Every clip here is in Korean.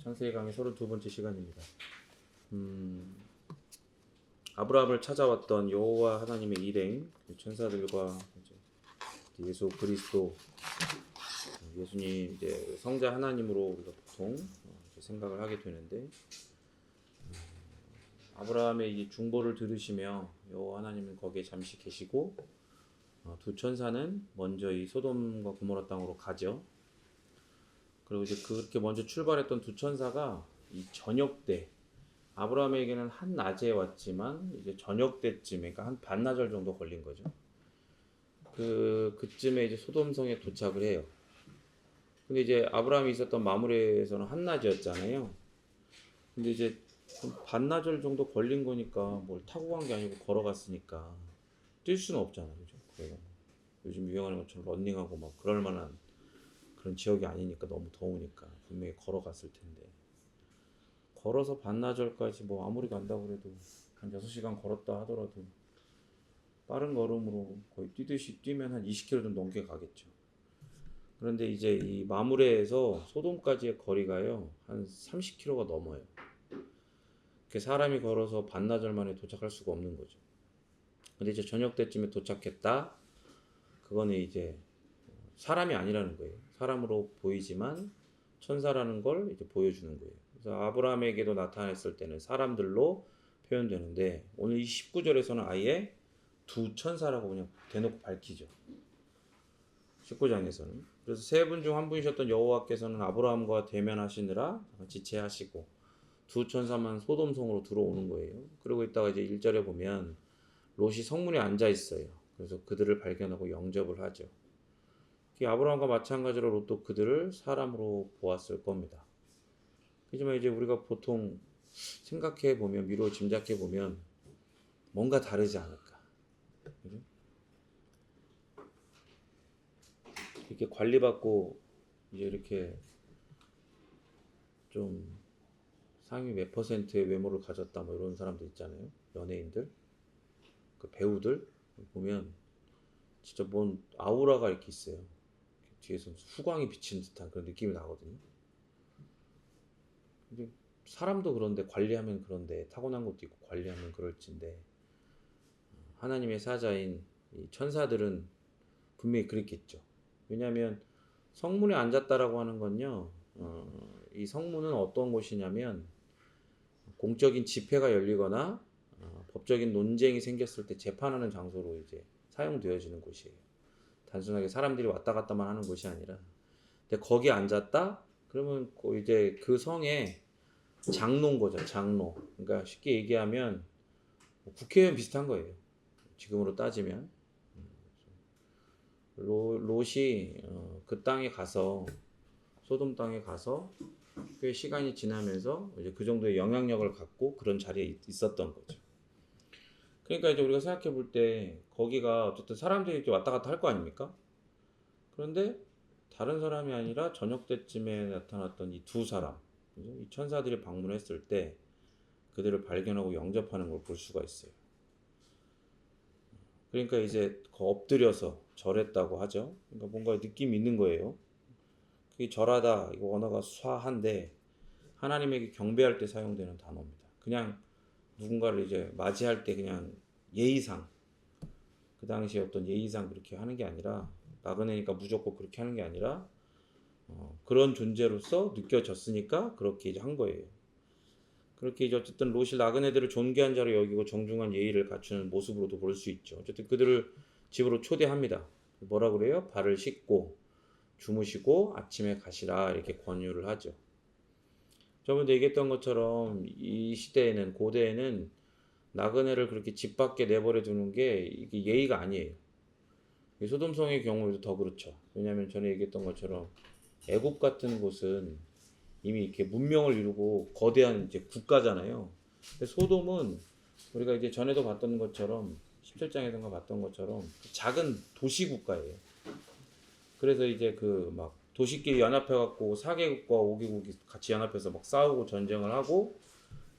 창세기 강의 32번째 시간입니다. 아브라함을 찾아왔던 여호와 하나님의 일행, 천사들과 이제 예수 그리스도, 예수님 이제 성자 하나님으로 우리가 보통 생각을 하게 되는데, 아브라함의 이 중보를 들으시며 여호와 하나님은 거기에 잠시 계시고, 두 천사는 먼저 이 소돔과 고모라 땅으로 가죠. 그리고 이제 그렇게 먼저 출발했던 두 천사가 이 저녁 때, 아브라함에게는 한 낮에 왔지만 이제 저녁 때쯤에, 그러니까 한 반나절 정도 걸린 거죠. 그쯤에 이제 소돔성에 도착을 해요. 근데 이제 아브라함이 있었던 마므레에서는 한낮이었잖아요. 근데 이제 반나절 정도 걸린 거니까 뭘 타고 간 게 아니고 걸어갔으니까 뛸 수는 없잖아요, 그죠? 그래서 요즘 유행하는 것처럼 런닝하고 막 그럴 만한 그런 지역이 아니니까, 너무 더우니까 분명히 걸어갔을 텐데, 걸어서 반나절까지 뭐 아무리 간다고 해도 한 6시간 걸었다 하더라도 빠른 걸음으로 거의 뛰듯이 뛰면 한 20km 좀 넘게 가겠죠. 그런데 이제 이 마므레에서 소돔까지의 거리가요 한 30km가 넘어요. 사람이 걸어서 반나절 만에 도착할 수가 없는 거죠. 근데 이제 저녁 때쯤에 도착했다, 그거는 이제 사람이 아니라는 거예요. 사람으로 보이지만 천사라는 걸 이제 보여주는 거예요. 그래서 아브라함에게도 나타났을 때는 사람들로 표현되는데, 오늘 이 19절에서는 아예 두 천사라고 그냥 대놓고 밝히죠. 19장에서는. 그래서 세 분 중 한 분이셨던 여호와께서는 아브라함과 대면하시느라 지체하시고 두 천사만 소돔성으로 들어오는 거예요. 그러고 있다가 이제 1절에 보면 롯이 성문에 앉아 있어요. 그래서 그들을 발견하고 영접을 하죠. 아브라함과 마찬가지로 롯도 그들을 사람으로 보았을 겁니다. 하지만 이제 우리가 보통 생각해 보면, 미루어 짐작해 보면 뭔가 다르지 않을까. 그죠? 이렇게 관리받고 이제 이렇게 좀 상위 몇 %의 외모를 가졌다 뭐 이런 사람들 있잖아요. 연예인들, 그 배우들 보면 진짜 뭔 아우라가 이렇게 있어요. 뒤에서 후광이 비친 듯한 그런 느낌이 나거든요. 근데 사람도 그런데, 관리하면 그런데, 타고난 것도 있고 관리하면 그럴진데, 하나님의 사자인 이 천사들은 분명히 그랬겠죠. 왜냐하면 성문에 앉았다라고 하는 건요, 이 성문은 어떤 곳이냐면 공적인 집회가 열리거나 법적인 논쟁이 생겼을 때 재판하는 장소로 이제 사용되어지는 곳이에요. 단순하게 사람들이 왔다 갔다만 하는 곳이 아니라. 근데 거기에 앉았다? 그러면 이제 그 성의 장로인 거죠, 장로. 그러니까 쉽게 얘기하면 국회의원 비슷한 거예요, 지금으로 따지면. 롯이 그 땅에 가서, 소돔 땅에 가서 꽤 시간이 지나면서 이제 그 정도의 영향력을 갖고 그런 자리에 있었던 거죠. 그러니까 이제 우리가 생각해 볼 때 거기가 어쨌든 사람들이 이제 왔다 갔다 할 거 아닙니까? 그런데 다른 사람이 아니라 저녁 때쯤에 나타났던 이 두 사람, 이 천사들이 방문했을 때 그들을 발견하고 영접하는 걸 볼 수가 있어요. 그러니까 이제 엎드려서 절했다고 하죠. 그러니까 뭔가 느낌이 있는 거예요. 그게 절하다, 이거 언어가 수화한데 하나님에게 경배할 때 사용되는 단어입니다. 그냥 누군가를 이제 맞이할 때 그냥 예의상, 그 당시에 어떤 예의상 그렇게 하는 게 아니라, 나그네니까 무조건 그렇게 하는 게 아니라 그런 존재로서 느껴졌으니까 그렇게 이제 한 거예요. 그렇게 이제 어쨌든 롯이 나그네들을 존귀한 자로 여기고 정중한 예의를 갖추는 모습으로도 볼 수 있죠. 어쨌든 그들을 집으로 초대합니다. 뭐라 그래요? 발을 씻고 주무시고 아침에 가시라, 이렇게 권유를 하죠. 저번에 얘기했던 것처럼 이 시대에는, 고대에는 나그네를 그렇게 집 밖에 내버려 두는 게 이게 예의가 아니에요. 소돔성의 경우에도 더 그렇죠. 왜냐하면 전에 얘기했던 것처럼 애굽 같은 곳은 이미 이렇게 문명을 이루고 거대한 이제 국가잖아요. 근데 소돔은 우리가 이제 전에도 봤던 것처럼, 17장에서가 봤던 것처럼 작은 도시 국가예요. 그래서 이제 그 막 도시끼리 연합해갖고 4개국과 5개국이 같이 연합해서 막 싸우고 전쟁을 하고,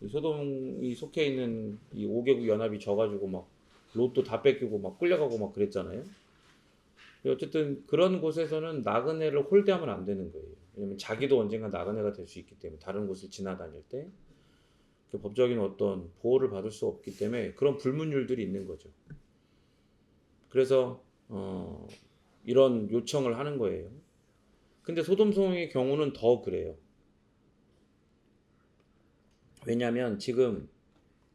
소돔이 속해 있는 이 5개국 연합이 져가지고 막 롯도 다 뺏기고 막 끌려가고 막 그랬잖아요. 어쨌든 그런 곳에서는 나그네를 홀대하면 안 되는 거예요. 왜냐면 자기도 언젠가 나그네가 될 수 있기 때문에 다른 곳을 지나다닐 때 그 법적인 어떤 보호를 받을 수 없기 때문에 그런 불문율들이 있는 거죠. 그래서 이런 요청을 하는 거예요. 근데 소돔성의 경우는 더 그래요. 왜냐하면 지금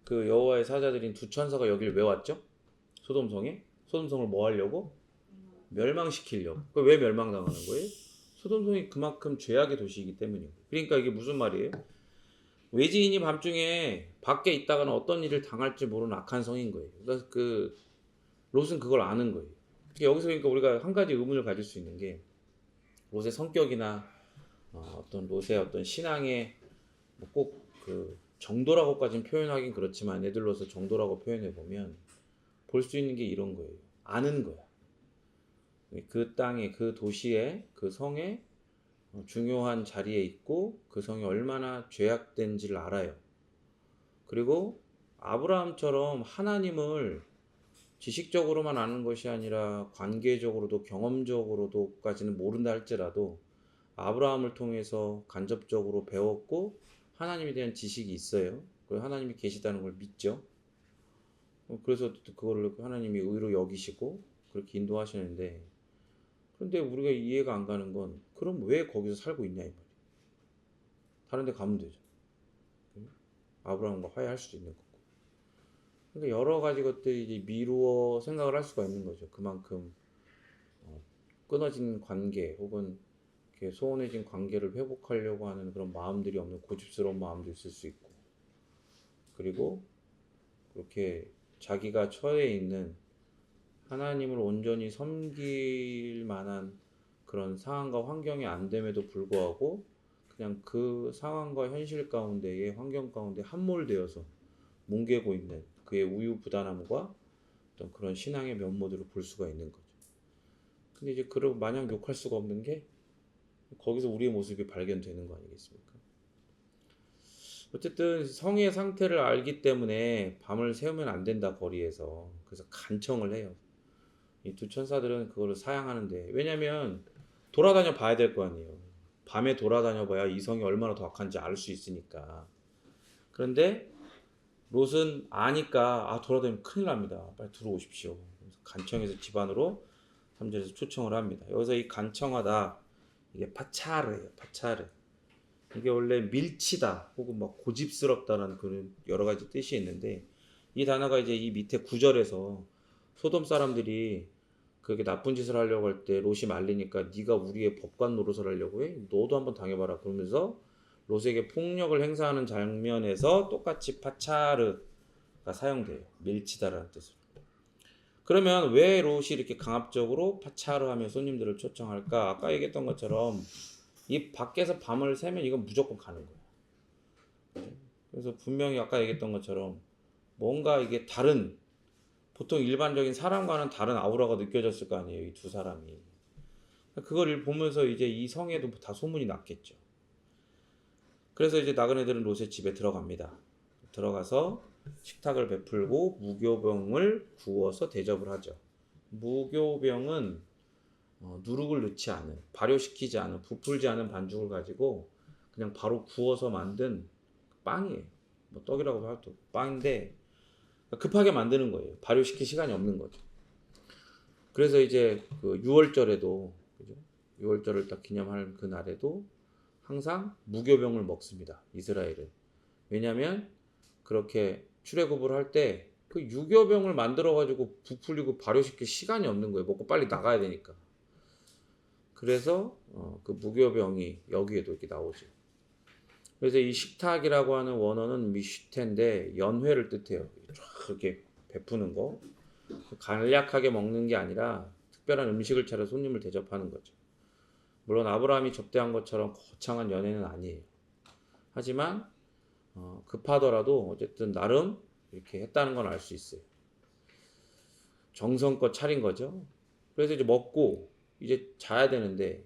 그 여호와의 사자들인 두 천사가 여기를 왜 왔죠? 소돔성에? 소돔성을 뭐 하려고? 멸망시키려고. 왜 멸망당하는 거예요? 소돔성이 그만큼 죄악의 도시이기 때문이에요. 그러니까 이게 무슨 말이에요? 외지인이 밤중에 밖에 있다가는 어떤 일을 당할지 모르는 악한 성인 거예요. 그래서 그 롯은 그걸 아는 거예요. 여기서 그러니까 우리가 한 가지 의문을 가질 수 있는 게 롯의 성격이나 어떤 롯의 어떤 신앙의 꼭 그 정도라고까지는 표현하긴 그렇지만 애들로서 정도라고 표현해 보면 볼 수 있는 게 이런 거예요. 아는 거야. 그 땅에, 그 도시에, 그 성에 중요한 자리에 있고 그 성이 얼마나 죄악된지를 알아요. 그리고 아브라함처럼 하나님을 지식적으로만 아는 것이 아니라 관계적으로도 경험적으로도까지는 모른다 할지라도 아브라함을 통해서 간접적으로 배웠고 하나님에 대한 지식이 있어요. 그리고 하나님이 계시다는 걸 믿죠. 그래서 그거를 하나님이 의로 여기시고 그렇게 인도하시는데, 그런데 우리가 이해가 안 가는 건 그럼 왜 거기서 살고 있냐 이 말이에요. 다른 데 가면 되죠. 아브라함과 화해할 수도 있는 거고. 그러니까 여러 가지 것들이 이제 미루어 생각을 할 수가 있는 거죠. 그만큼 끊어진 관계 혹은 이렇게 소원해진 관계를 회복하려고 하는 그런 마음들이 없는 고집스러운 마음도 있을 수 있고, 그리고 그렇게 자기가 처해 있는 하나님을 온전히 섬길 만한 그런 상황과 환경이 안 됨에도 불구하고 그냥 그 상황과 현실 가운데의 환경 가운데 함몰되어서 뭉개고 있는 그의 우유부단함과 어떤 그런 신앙의 면모들을 볼 수가 있는 거죠. 근데 이제 그러고 마냥 욕할 수가 없는 게 거기서 우리의 모습이 발견되는 거 아니겠습니까? 어쨌든 성의 상태를 알기 때문에 밤을 새우면 안 된다, 거리에서. 그래서 간청을 해요. 이 두 천사들은 그거를 사양하는데, 왜냐면 돌아다녀 봐야 될 거 아니에요. 밤에 돌아다녀 봐야 이 성이 얼마나 더 악한지 알 수 있으니까. 그런데 롯은 아니까 돌아다니면 큰일 납니다. 빨리 들어오십시오. 그래서 간청해서 집안으로 3절에서 초청을 합니다. 여기서 이 간청하다, 이게 파차르예요. 파차르. 이게 원래 밀치다 혹은 막 고집스럽다는 그런 여러 가지 뜻이 있는데, 이 단어가 이제 이 밑에 9절에서 소돔 사람들이 그렇게 나쁜 짓을 하려고 할 때 롯이 말리니까 네가 우리의 법관 노릇을 하려고 해? 너도 한번 당해봐라. 그러면서 롯에게 폭력을 행사하는 장면에서 똑같이 파차르가 사용돼요. 밀치다라는 뜻으로. 그러면 왜 롯이 이렇게 강압적으로 파차르 하며 손님들을 초청할까? 아까 얘기했던 것처럼 이 밖에서 밤을 새면 이건 무조건 가는 거예요. 그래서 분명히 아까 얘기했던 것처럼 뭔가 이게 다른, 보통 일반적인 사람과는 다른 아우라가 느껴졌을 거 아니에요, 이 두 사람이. 그걸 보면서 이제 이 성에도 다 소문이 났겠죠. 그래서 이제 나그네들은 롯의 집에 들어갑니다. 들어가서 식탁을 베풀고 무교병을 구워서 대접을 하죠. 무교병은 누룩을 넣지 않은, 발효시키지 않은, 부풀지 않은 반죽을 가지고 그냥 바로 구워서 만든 빵이에요. 뭐 떡이라고 해도 빵인데 급하게 만드는 거예요. 발효시킬 시간이 없는 거죠. 그래서 이제 그 6월절에도, 그죠? 6월절을 딱 기념할 그 날에도 항상 무교병을 먹습니다. 이스라엘은. 왜냐하면 그렇게 출애굽을 할 때 그 유교병을 만들어 가지고 부풀리고 발효시킬 시간이 없는 거예요. 먹고 빨리 나가야 되니까. 그래서 그 무교병이 여기에도 이렇게 나오죠. 그래서 이 식탁이라고 하는 원어는 미슈텐데 연회를 뜻해요. 이렇게 베푸는 거. 간략하게 먹는 게 아니라 특별한 음식을 차려 손님을 대접하는 거죠. 물론 아브라함이 접대한 것처럼 거창한 연회는 아니에요. 하지만 급하더라도 어쨌든 나름 이렇게 했다는 건 알 수 있어요. 정성껏 차린 거죠. 그래서 이제 먹고 이제 자야 되는데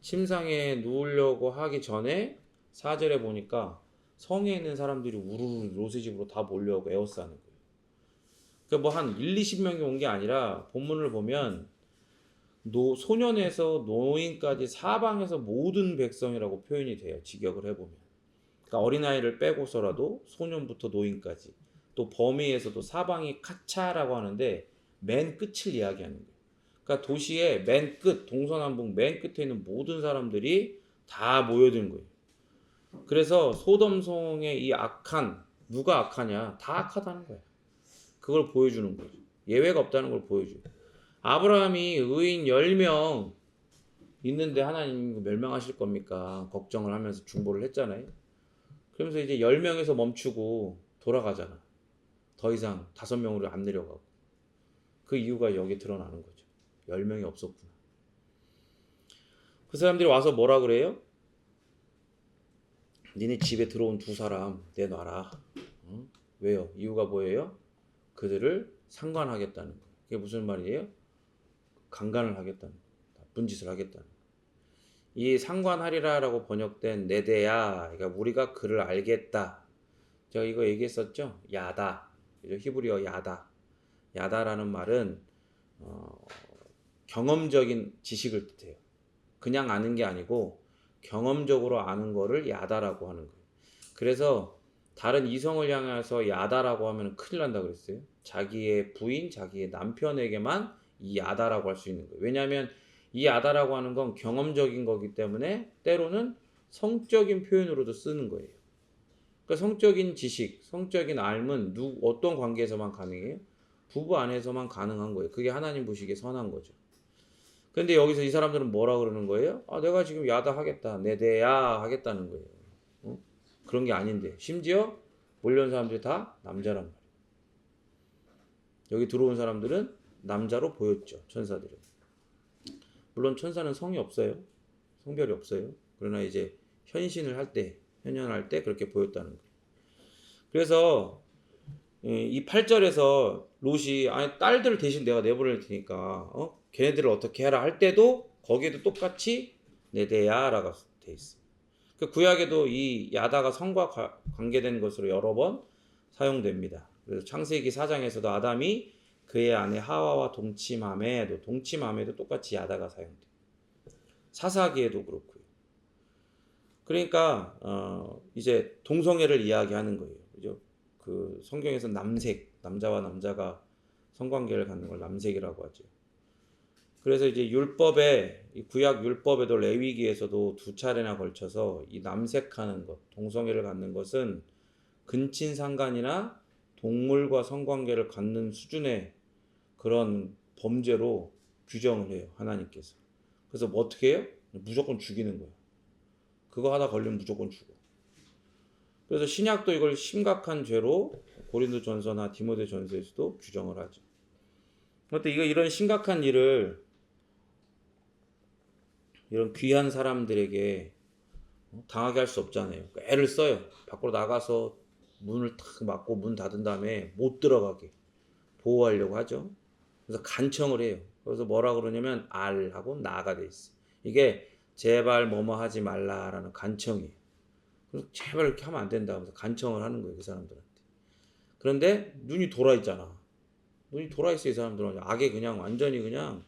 침상에 누우려고 하기 전에 4절에 보니까 성에 있는 사람들이 우르르 롯의 집으로 다 몰려오고 에워싸는 거예요. 그러니까 뭐 한 1, 20명이 온 게 아니라 본문을 보면 소년에서 노인까지 사방에서 모든 백성이라고 표현이 돼요. 직역을 해보면. 그러니까 어린아이를 빼고서라도 소년부터 노인까지, 또 범위에서도 사방이 카차라고 하는데 맨 끝을 이야기하는 거예요. 그러니까 도시의 맨 끝, 동서남북 맨 끝에 있는 모든 사람들이 다 모여든 거예요. 그래서 소돔성의 이 악한, 누가 악하냐? 다 악하다는 거야. 그걸 보여주는 거예요. 예외가 없다는 걸 보여줘요. 아브라함이 의인 10명 있는데 하나님 멸망하실 겁니까? 걱정을 하면서 중보를 했잖아요. 그러면서 이제 10명에서 멈추고 돌아가잖아. 더 이상 5명으로 안 내려가고. 그 이유가 여기에 드러나는 거죠. 10명이 없었구나. 그 사람들이 와서 뭐라 그래요? 니네 집에 들어온 2사람 내놔라. 응? 왜요? 이유가 뭐예요? 그들을 상관하겠다는 거예요. 그게 무슨 말이에요? 강간을 하겠다는 거예요. 나쁜 짓을 하겠다는 거예요. 이 상관하리라라고 번역된 네데야, 그러니까 우리가 그를 알겠다. 제가 이거 얘기했었죠? 야다. 히브리어 야다. 야다라는 말은 경험적인 지식을 뜻해요. 그냥 아는 게 아니고 경험적으로 아는 거를 야다라고 하는 거예요. 그래서 다른 이성을 향해서 야다라고 하면 큰일 난다 그랬어요. 자기의 부인, 자기의 남편에게만 이 야다라고 할 수 있는 거예요. 왜냐하면 이 야다라고 하는 건 경험적인 거기 때문에 때로는 성적인 표현으로도 쓰는 거예요. 그러니까 성적인 지식, 성적인 알은 어떤 관계에서만 가능해요? 부부 안에서만 가능한 거예요. 그게 하나님 보시기에 선한 거죠. 근데 여기서 이 사람들은 뭐라 그러는 거예요? 아, 내가 지금 야다 하겠다. 내대야 하겠다는 거예요. 어? 그런 게 아닌데. 심지어 몰려온 사람들이 다 남자란 말이에요. 여기 들어온 사람들은 남자로 보였죠. 천사들은. 물론 천사는 성이 없어요. 성별이 없어요. 그러나 이제 현현할 때 그렇게 보였다는 거예요. 그래서 이 8절에서 롯이 아니 딸들을 대신 내가 내보낼 테니까 걔네들을 어떻게 해라 할 때도 거기에도 똑같이 네대야라고 돼 있어요. 그 구약에도 이 야다가 성과 관계된 것으로 여러 번 사용됩니다. 그래서 창세기 4장에서도 아담이 그의 아내 하와와 동침함에도 똑같이 야다가 사용돼요. 사사기에도 그렇고요. 그러니까 이제 동성애를 이야기하는 거예요. 그죠? 그 성경에서 남자와 남자가 성관계를 갖는 걸 남색이라고 하죠. 그래서 이제 구약 율법에도 레위기에서도 2차례나 걸쳐서 이 남색하는 것, 동성애를 갖는 것은 근친상간이나 동물과 성관계를 갖는 수준의 그런 범죄로 규정을 해요, 하나님께서. 그래서 뭐 어떻게 해요? 무조건 죽이는 거예요. 그거 하다 걸리면 무조건 죽어. 그래서 신약도 이걸 심각한 죄로 고린도전서나 디모데전서에서도 규정을 하죠. 그런데 이런 심각한 일을 이런 귀한 사람들에게 당하게 할 수 없잖아요. 애를 써요. 밖으로 나가서 문을 탁 막고 문 닫은 다음에 못 들어가게 보호하려고 하죠. 그래서 간청을 해요. 그래서 뭐라 그러냐면 알하고 나가 돼 있어. 이게 제발 뭐뭐 하지 말라라는 간청이에요. 그래서 제발 이렇게 하면 안 된다 하면서 간청을 하는 거예요, 그 사람들한테. 그런데 눈이 돌아 있잖아. 눈이 돌아 있어, 이 사람들은. 악에 그냥 완전히 그냥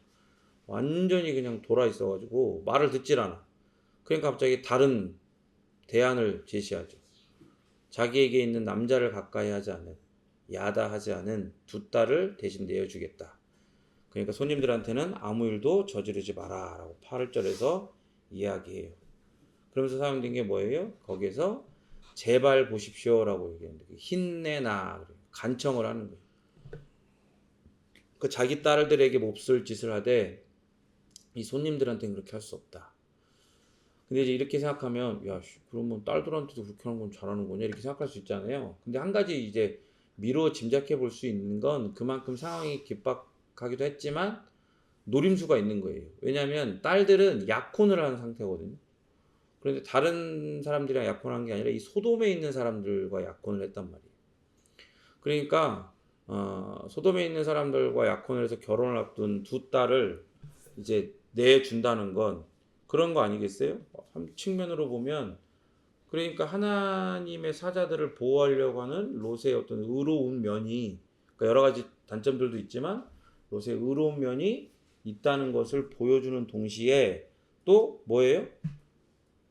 돌아 있어가지고 말을 듣질 않아. 그러니까 갑자기 다른 대안을 제시하죠. 자기에게 있는 남자를 가까이 하지 않은, 야다하지 않은 2딸을 대신 내어주겠다. 그러니까 손님들한테는 아무 일도 저지르지 마라 라고 8절에서 이야기해요. 그러면서 사용된 게 뭐예요? 거기에서 제발 보십시오라고 얘기하는데 힘내나 간청을 하는 거예요. 그 자기 딸들에게 몹쓸 짓을 하되 이 손님들한테는 그렇게 할 수 없다. 근데 이제 이렇게 생각하면 야, 그러면 딸들한테도 그렇게 하는 건 잘하는 거냐 이렇게 생각할 수 있잖아요. 근데 한 가지 이제 미루어 짐작해 볼 수 있는 건 그만큼 상황이 긴박하기도 했지만 노림수가 있는 거예요. 왜냐하면 딸들은 약혼을 하는 상태거든요. 그런데 다른 사람들이랑 약혼을 한 게 아니라 이 소돔에 있는 사람들과 약혼을 했단 말이에요. 그러니까 소돔에 있는 사람들과 약혼을 해서 결혼을 앞둔 2딸을 이제 내준다는 건 그런 거 아니겠어요? 한 측면으로 보면 그러니까 하나님의 사자들을 보호하려고 하는 롯의 어떤 의로운 면이, 그러니까 여러 가지 단점들도 있지만 롯의 의로운 면이 있다는 것을 보여주는 동시에 또 뭐예요?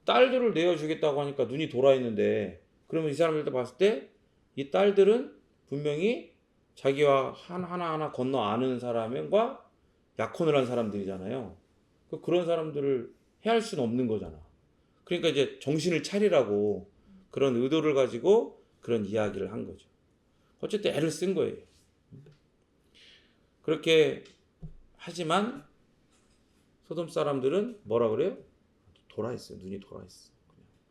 딸들을 내어주겠다고 하니까 눈이 돌아 있는데, 그러면 이 사람들도 봤을 때 이 딸들은 분명히 자기와 하나하나 건너 아는 사람과 약혼을 한 사람들이잖아요. 그런 사람들을 해할 수는 없는 거잖아. 그러니까 이제 정신을 차리라고 그런 의도를 가지고 그런 이야기를 한 거죠. 어쨌든 애를 쓴 거예요. 그렇게 하지만 소돔 사람들은 뭐라 그래요? 돌아 있어요. 눈이 돌아 있어.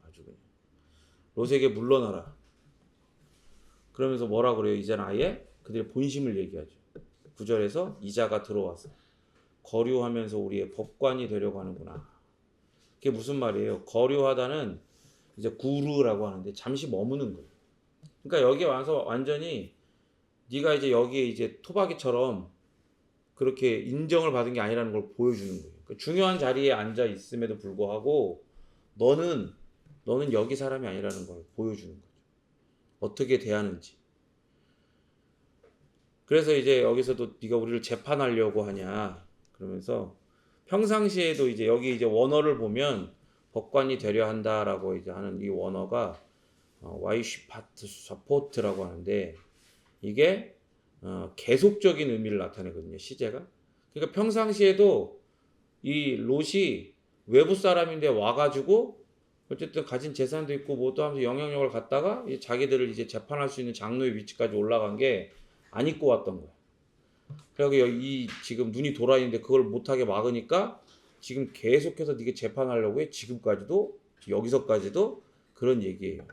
아주 그냥 롯에게 물러나라. 그러면서 뭐라 그래요? 이제는 아예 그들의 본심을 얘기하죠. 9절에서 이자가 들어와서 거류하면서 우리의 법관이 되려고 하는구나. 그게 무슨 말이에요? 거류하다는 이제 구르라고 하는데 잠시 머무는 거예요. 그러니까 여기 와서 완전히 네가 이제 여기에 이제 토박이처럼 그렇게 인정을 받은 게 아니라는 걸 보여주는 거예요. 그러니까 중요한 자리에 앉아 있음에도 불구하고 너는 여기 사람이 아니라는 걸 보여주는 거죠. 어떻게 대하는지. 그래서 이제 여기서도 네가 우리를 재판하려고 하냐 그러면서 평상시에도 이제 여기 이제 원어를 보면 법관이 되려 한다라고 이제 하는 이 원어가 와이시파트 서포트라고 하는데 이게 계속적인 의미를 나타내거든요. 시제가. 그러니까 평상시에도 이 롯이 외부 사람인데 와가지고 어쨌든 가진 재산도 있고 뭐도 하면서 영향력을 갖다가 자기들을 이제 재판할 수 있는 장로의 위치까지 올라간 게 안 입고 왔던 거야. 그리고 이 지금 눈이 돌아 있는데 그걸 못하게 막으니까 지금 계속해서 네가 재판하려고 해. 지금까지도 여기서까지도 그런 얘기예요.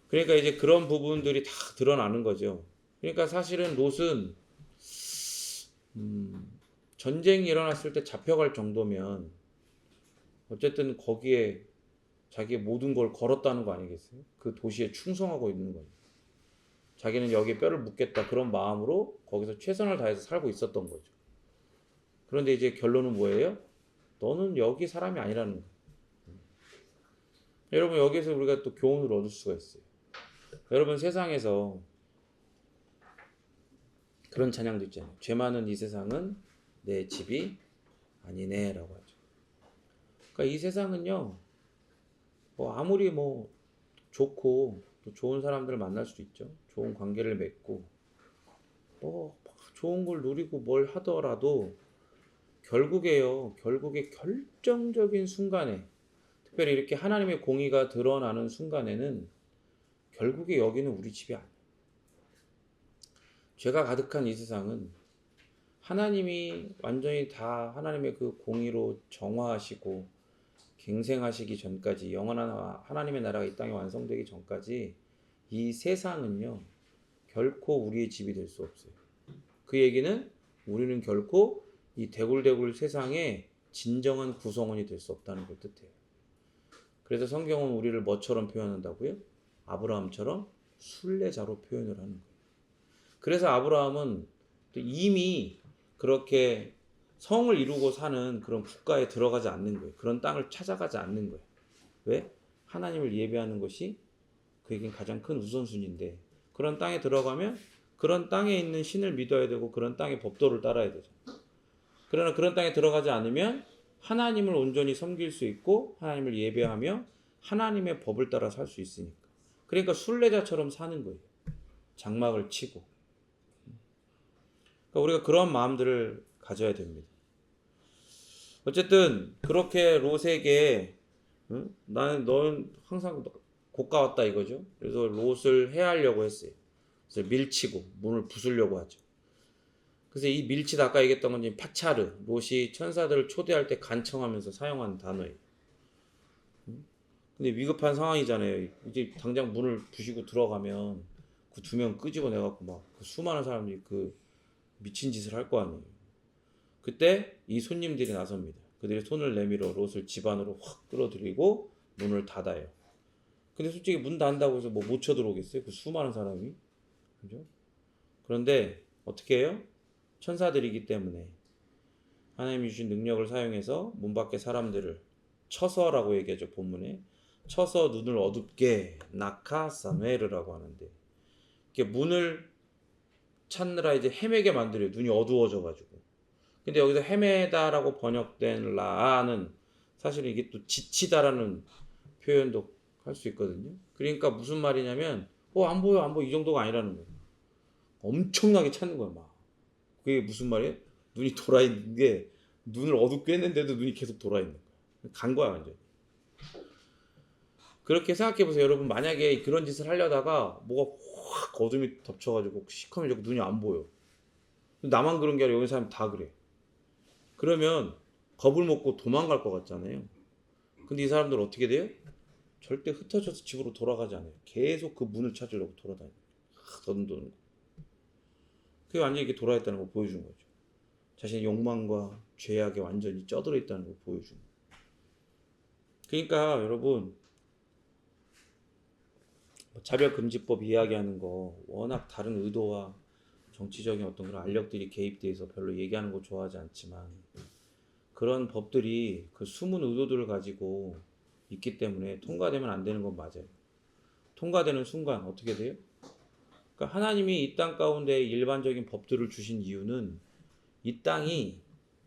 그러니까 이제 그런 부분들이 다 드러나는 거죠. 그러니까 사실은 롯은 전쟁이 일어났을 때 잡혀갈 정도면 어쨌든 거기에 자기의 모든 걸 걸었다는 거 아니겠어요? 그 도시에 충성하고 있는 거예요. 자기는 여기에 뼈를 묻겠다 그런 마음으로 거기서 최선을 다해서 살고 있었던 거죠. 그런데 이제 결론은 뭐예요? 너는 여기 사람이 아니라는 거예요. 여러분 여기서 우리가 또 교훈을 얻을 수가 있어요. 여러분 세상에서 그런 찬양도 있잖아요. 죄 많은 이 세상은 내 집이 아니네 라고 하죠. 그러니까 이 세상은요 뭐 아무리 뭐 좋고 또 좋은 사람들을 만날 수도 있죠. 좋은 관계를 맺고 뭐 좋은 걸 누리고 뭘 하더라도 결국에 결정적인 순간에 특별히 이렇게 하나님의 공의가 드러나는 순간에는 결국에 여기는 우리 집이 아니에요. 죄가 가득한 이 세상은 하나님이 완전히 다 하나님의 그 공의로 정화하시고 갱생하시기 전까지 영원한 하나님의 나라가 이 땅에 완성되기 전까지 이 세상은요 결코 우리의 집이 될 수 없어요. 그 얘기는 우리는 결코 이 대굴대굴 세상의 진정한 구성원이 될 수 없다는 걸 뜻해요. 그래서 성경은 우리를 뭐처럼 표현한다고요? 아브라함처럼 순례자로 표현을 하는 거예요. 그래서 아브라함은 또 이미 그렇게 성을 이루고 사는 그런 국가에 들어가지 않는 거예요. 그런 땅을 찾아가지 않는 거예요. 왜? 하나님을 예배하는 것이 그에겐 가장 큰 우선순위인데 그런 땅에 들어가면 그런 땅에 있는 신을 믿어야 되고 그런 땅의 법도를 따라야 되죠. 그러나 그런 땅에 들어가지 않으면 하나님을 온전히 섬길 수 있고 하나님을 예배하며 하나님의 법을 따라 살 수 있으니까. 그러니까 순례자처럼 사는 거예요. 장막을 치고. 그러니까 우리가 그런 마음들을 가져야 됩니다. 어쨌든 그렇게 롯에게 너는 항상 고가웠다 이거죠. 그래서 롯을 해하려고 했어요. 그래서 밀치고 문을 부수려고 하죠. 그래서 이 밀치다 아까 얘기했던 건 파차르, 롯이 천사들을 초대할 때 간청하면서 사용한 단어예요. 근데 위급한 상황이잖아요. 이제 당장 문을 부시고 들어가면 그 2명 끄집어내갖고 막 그 수많은 사람들이 그 미친 짓을 할 거 아니에요. 그때 이 손님들이 나섭니다. 그들이 손을 내밀어 롯을 집 안으로 확 끌어들이고 문을 닫아요. 근데 솔직히 문 닫는다고 해서 뭐 못 쳐들어오겠어요? 그 수많은 사람이. 그죠? 그런데 어떻게 해요? 천사들이기 때문에 하나님이 주신 능력을 사용해서 문 밖에 사람들을 쳐서라고 얘기하죠. 본문에. 쳐서 눈을 어둡게 나카 사메르라고 하는데 이렇게 문을 찾느라 이제 헤매게 만들어요. 눈이 어두워져 가지고. 근데 여기서 헤매다라고 번역된 라는 사실은 이게 또 지치다라는 표현도 할 수 있거든요. 그러니까 무슨 말이냐면 안 보여 안 보여 이 정도가 아니라는 거예요. 엄청나게 찾는 거야 막. 그게 무슨 말이에요? 눈이 돌아 있는 게 눈을 어둡게 했는데도 눈이 계속 돌아 있는 거야. 간 거야 완전. 그렇게 생각해 보세요. 여러분 만약에 그런 짓을 하려다가 뭐가 확 어둠이 덮쳐가지고 시커매지고 눈이 안 보여. 나만 그런 게 아니라 여기 사람 다 그래. 그러면 겁을 먹고 도망갈 것 같잖아요. 근데 이 사람들은 어떻게 돼요? 절대 흩어져서 집으로 돌아가지 않아요. 계속 그 문을 찾으려고 돌아다녀요. 더듬더듬. 그게 완전히 이렇게 돌아있다는 걸 보여주는 거죠. 자신의 욕망과 죄악에 완전히 쩌들어 있다는 걸 보여주는 거예요. 그러니까 여러분 차별금지법 이야기하는 거 워낙 다른 의도와 정치적인 어떤 그런 알력들이 개입돼서 별로 얘기하는 거 좋아하지 않지만 그런 법들이 그 숨은 의도들을 가지고 있기 때문에 통과되면 안 되는 건 맞아요. 통과되는 순간 어떻게 돼요? 그러니까 하나님이 이 땅 가운데 일반적인 법들을 주신 이유는 이 땅이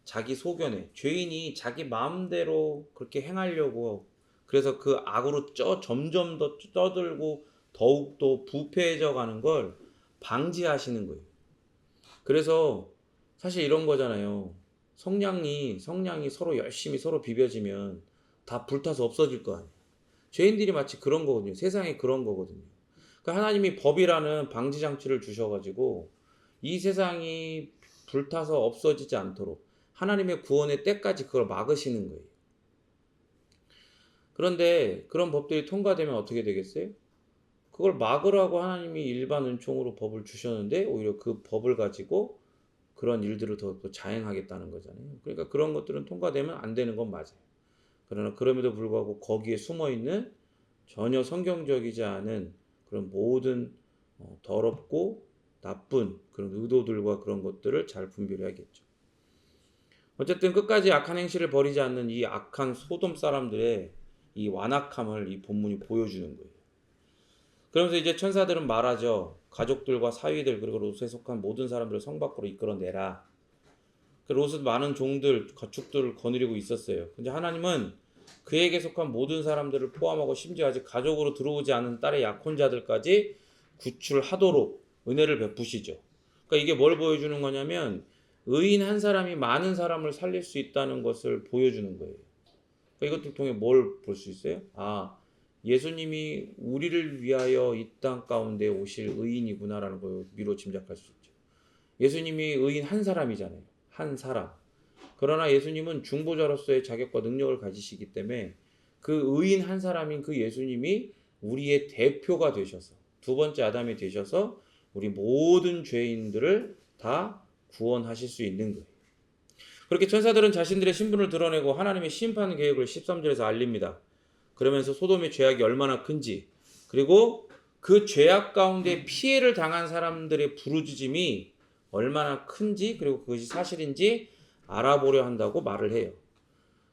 자기 소견에 죄인이 자기 마음대로 그렇게 행하려고 그래서 그 악으로 점점 더 떠들고 더욱더 부패해져 가는 걸 방지하시는 거예요. 그래서 사실 이런 거잖아요. 성냥이 서로 열심히 서로 비벼지면 다 불타서 없어질 거 아니에요. 죄인들이 마치 그런 거거든요. 세상에 그런 거거든요. 그러니까 하나님이 법이라는 방지 장치를 주셔가지고 이 세상이 불타서 없어지지 않도록 하나님의 구원의 때까지 그걸 막으시는 거예요. 그런데 그런 법들이 통과되면 어떻게 되겠어요? 그걸 막으라고 하나님이 일반 은총으로 법을 주셨는데 오히려 그 법을 가지고 그런 일들을 더 자행하겠다는 거잖아요. 그러니까 그런 것들은 통과되면 안 되는 건 맞아요. 그러나 그럼에도 불구하고 거기에 숨어 있는 전혀 성경적이지 않은 그런 모든 더럽고 나쁜 그런 의도들과 그런 것들을 잘 분별해야겠죠. 어쨌든 끝까지 악한 행실을 버리지 않는 이 악한 소돔 사람들의 이 완악함을 이 본문이 보여주는 거예요. 그러면서 이제 천사들은 말하죠. 가족들과 사위들 그리고 롯에 속한 모든 사람들을 성 밖으로 이끌어내라. 롯은 많은 종들, 가축들을 거느리고 있었어요. 근데 하나님은 그에게 속한 모든 사람들을 포함하고 심지어 아직 가족으로 들어오지 않은 딸의 약혼자들까지 구출하도록 은혜를 베푸시죠. 그러니까 이게 뭘 보여주는 거냐면 의인 한 사람이 많은 사람을 살릴 수 있다는 것을 보여주는 거예요. 그러니까 이것들 통해 뭘 볼 수 있어요? 예수님이 우리를 위하여 이 땅 가운데 오실 의인이구나라는 걸 미로 짐작할 수 있죠. 예수님이 의인 한 사람이잖아요. 한 사람. 그러나 예수님은 중보자로서의 자격과 능력을 가지시기 때문에 그 의인 한 사람인 그 예수님이 우리의 대표가 되셔서 두 번째 아담이 되셔서 우리 모든 죄인들을 다 구원하실 수 있는 거예요. 그렇게 천사들은 자신들의 신분을 드러내고 하나님의 심판 계획을 13절에서 알립니다. 그러면서 소돔의 죄악이 얼마나 큰지 그리고 그 죄악 가운데 피해를 당한 사람들의 부르짖음이 얼마나 큰지 그리고 그것이 사실인지 알아보려 한다고 말을 해요.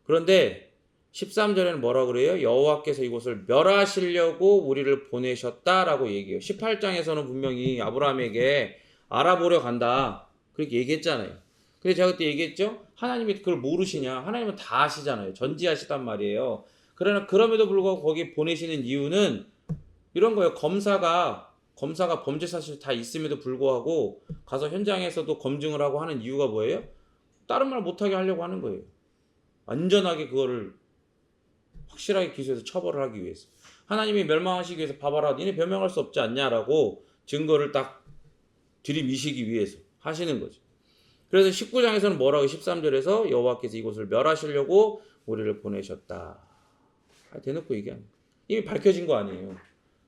그런데 13절에는 뭐라 그래요? 여호와께서 이곳을 멸하시려고 우리를 보내셨다라고 얘기해요. 18장에서는 분명히 아브라함에게 알아보려 간다 그렇게 얘기했잖아요. 근데 제가 그때 얘기했죠? 하나님이 그걸 모르시냐? 하나님은 다 아시잖아요. 전지하시단 말이에요. 그러나 그럼에도 불구하고 거기 보내시는 이유는 이런 거예요. 검사가 범죄 사실 다 있음에도 불구하고 가서 현장에서도 검증을 하고 하는 이유가 뭐예요? 다른 말 못하게 하려고 하는 거예요. 완전하게 그거를 확실하게 기소해서 처벌을 하기 위해서. 하나님이 멸망하시기 위해서 봐봐라 니네 변명할 수 없지 않냐라고 증거를 딱 들이미시기 위해서 하시는 거죠. 그래서 19장에서는 뭐라고 13절에서 여호와께서 이곳을 멸하시려고 우리를 보내셨다. 대놓고 얘기하는 거예요. 이미 밝혀진 거 아니에요.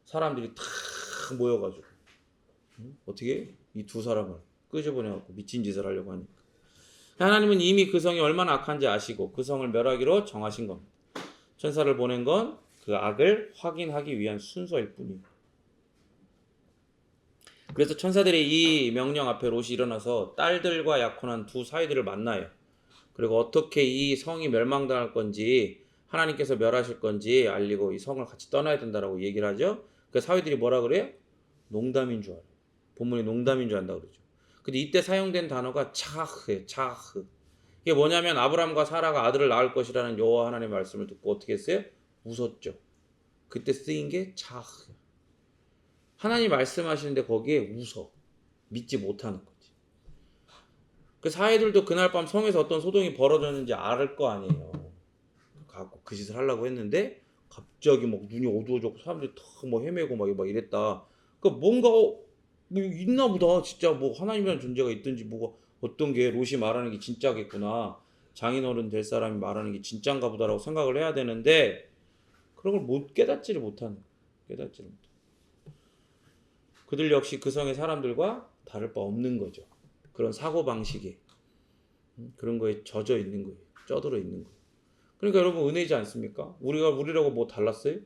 사람들이 탁 모여가지고 어떻게 이 두 사람을 끄집어내갖고 미친 짓을 하려고 하니까 하나님은 이미 그 성이 얼마나 악한지 아시고 그 성을 멸하기로 정하신 겁니다. 천사를 보낸 건 그 악을 확인하기 위한 순서일 뿐이에요. 그래서 천사들이 이 명령 앞에 롯이 일어나서 딸들과 약혼한 두 사위들을 만나요. 그리고 어떻게 이 성이 멸망당할 건지 하나님께서 멸하실 건지 알리고 이 성을 같이 떠나야 된다라고 얘기를 하죠. 그 사위들이 뭐라 그래요? 농담인 줄 알아요. 본문이 농담인 줄 안다고 그러죠. 근데 이때 사용된 단어가 차흐예요. 차흐. 이게 뭐냐면 아브라함과 사라가 아들을 낳을 것이라는 여호와 하나님의 말씀을 듣고 어떻게 했어요? 웃었죠. 그때 쓰인 게 자. 하나님 말씀하시는데 거기에 웃어. 믿지 못하는 거지. 그 사이들도 그날 밤 성에서 어떤 소동이 벌어졌는지 알 거 아니에요. 갖고 그 짓을 하려고 했는데 갑자기 막 눈이 어두워졌고 사람들이 다 뭐 헤매고 막 이랬다. 그 뭔가 뭐 있나 보다. 진짜 뭐 하나님이라는 존재가 있든지 뭐가 어떤 게 롯이 말하는 게 진짜겠구나. 장인어른 될 사람이 말하는 게 진짠가 보다라고 생각을 해야 되는데 그런 걸 못 깨닫지를 못하는 거예요. 깨닫지를 못해. 그들 역시 그 성의 사람들과 다를 바 없는 거죠. 그런 사고방식에 그런 거에 젖어 있는 거예요. 쪄들어 있는 거예요. 그러니까 여러분 은혜이지 않습니까? 우리라고 뭐 달랐어요?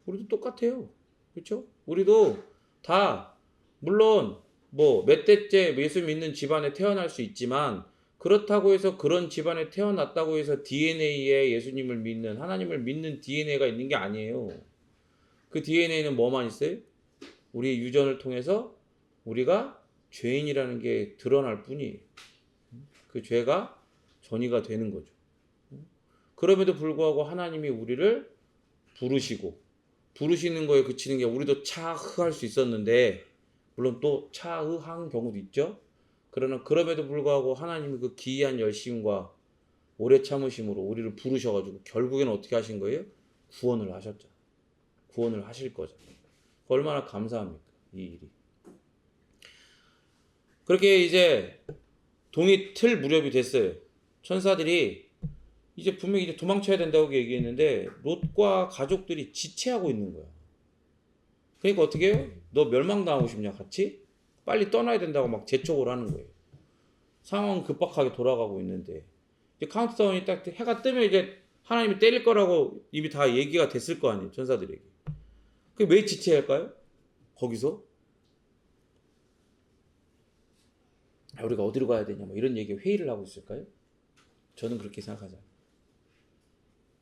우리도 똑같아요. 그렇죠? 우리도 다 물론 뭐 몇 대째 예수 믿는 집안에 태어날 수 있지만 그렇다고 해서 그런 집안에 태어났다고 해서 DNA에 예수님을 믿는 하나님을 믿는 DNA가 있는 게 아니에요. 그 DNA는 뭐만 있어요? 우리의 유전을 통해서 우리가 죄인이라는 게 드러날 뿐이에요. 그 죄가 전이가 되는 거죠. 그럼에도 불구하고 하나님이 우리를 부르시는 거에 그치는 게 우리도 차흐할 수 있었는데 물론 또 차흐한 경우도 있죠. 그러나 그럼에도 불구하고 하나님이 그 기이한 열심과 오래 참으심으로 우리를 부르셔가지고 결국에는 어떻게 하신 거예요? 구원을 하셨잖아요. 구원을 하실 거잖아요. 얼마나 감사합니까? 이 일이. 그렇게 이제 동이 틀 무렵이 됐어요. 천사들이 이제 분명히 이제 도망쳐야 된다고 얘기했는데 롯과 가족들이 지체하고 있는 거야. 그러니까 어떻게 해요? 너 멸망당하고 싶냐 같이? 빨리 떠나야 된다고 막 재촉을 하는 거예요. 상황은 급박하게 돌아가고 있는데 이제 카운트다운이 딱 해가 뜨면 이제 하나님이 때릴 거라고 이미 다 얘기가 됐을 거 아니에요. 천사들에게. 그게 왜 지체할까요? 거기서 우리가 어디로 가야 되냐 뭐 이런 얘기 회의를 하고 있을까요? 저는 그렇게 생각하잖아요.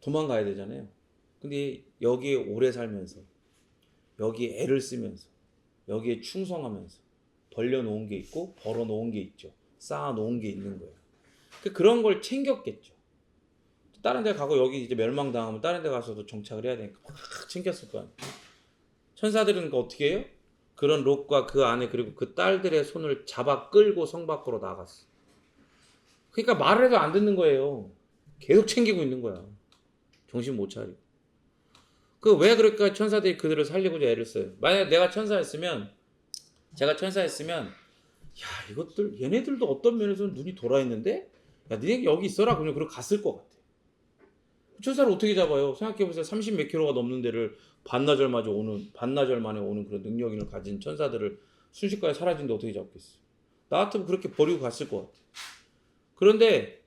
도망가야 되잖아요. 근데 여기에 오래 살면서 여기에 애를 쓰면서 여기에 충성하면서 벌려놓은 게 있고 벌어놓은 게 있죠. 쌓아놓은 게 있는 거예요. 그런 걸 챙겼겠죠. 다른 데 가고 여기 이제 멸망당하면 다른 데 가서도 정착을 해야 되니까 막 챙겼을 거 아니에요. 천사들은 어떻게 해요? 그런 롯과 그 아내 그리고 그 딸들의 손을 잡아 끌고 성 밖으로 나갔어. 그러니까 말을 해도 안 듣는 거예요. 계속 챙기고 있는 거야. 정신 못 차리고. 왜 그럴까 천사들이 그들을 살리고자 애를 써요. 만약에 제가 천사였으면 야 이것들 얘네들도 어떤 면에서는 눈이 돌아 있는데 야 니네 여기 있어라 그냥 그러고 갔을 것 같아. 천사를 어떻게 잡아요? 생각해보세요. 30 몇 킬로가 넘는 데를 반나절 만에 오는 그런 능력을 가진 천사들을 순식간에 사라진데 어떻게 잡겠어? 나 같으면 그렇게 버리고 갔을 것 같아. 그런데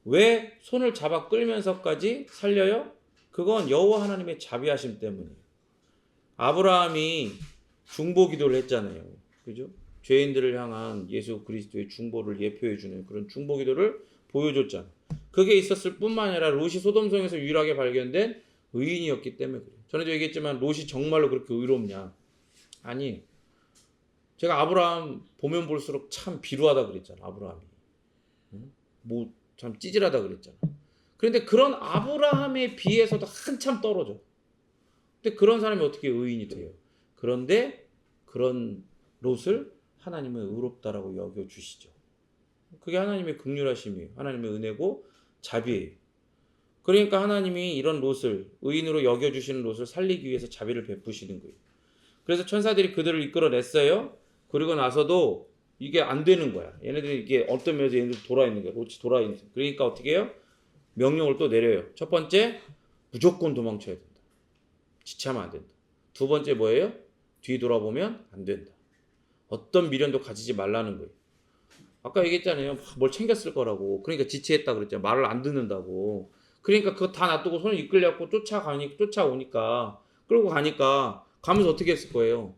왜 손을 잡아 끌면서까지 살려요? 그건 여호와 하나님의 자비하심 때문이에요. 아브라함이 중보 기도를 했잖아요. 그죠? 죄인들을 향한 예수 그리스도의 중보를 예표해주는 그런 중보 기도를 보여줬잖아. 그게 있었을 뿐만 아니라 롯이 소돔성에서 유일하게 발견된 의인이었기 때문에 그래요. 전에도 얘기했지만 롯이 정말로 그렇게 의롭냐? 아니, 제가 아브라함 보면 볼수록 참 비루하다 그랬잖아. 아브라함이 뭐 참 찌질하다 그랬잖아. 그런데 그런 아브라함에 비해서도 한참 떨어져. 근데 그런 사람이 어떻게 의인이 돼요? 그런데 그런 롯을 하나님은 의롭다라고 여겨주시죠. 그게 하나님의 긍휼하심이에요. 하나님의 은혜고 자비예요. 그러니까 하나님이 이런 롯을 의인으로 여겨주시는 롯을 살리기 위해서 자비를 베푸시는 거예요. 그래서 천사들이 그들을 이끌어냈어요. 그리고 나서도 이게 안 되는 거야. 얘네들이 이게 어떤 면에서 얘네들 돌아 있는 거야. 롯이 돌아 있는 거야. 그러니까 어떻게 해요? 명령을 또 내려요. 첫 번째, 무조건 도망쳐야 된다. 지체하면 안 된다. 두 번째 뭐예요? 뒤 돌아보면 안 된다. 어떤 미련도 가지지 말라는 거예요. 아까 얘기했잖아요. 뭘 챙겼을 거라고. 그러니까 지체했다 그랬잖아요. 말을 안 듣는다고. 그러니까 그거 다 놔두고 손을 이끌려고 쫓아오니까 끌고 가니까 가면서 어떻게 했을 거예요?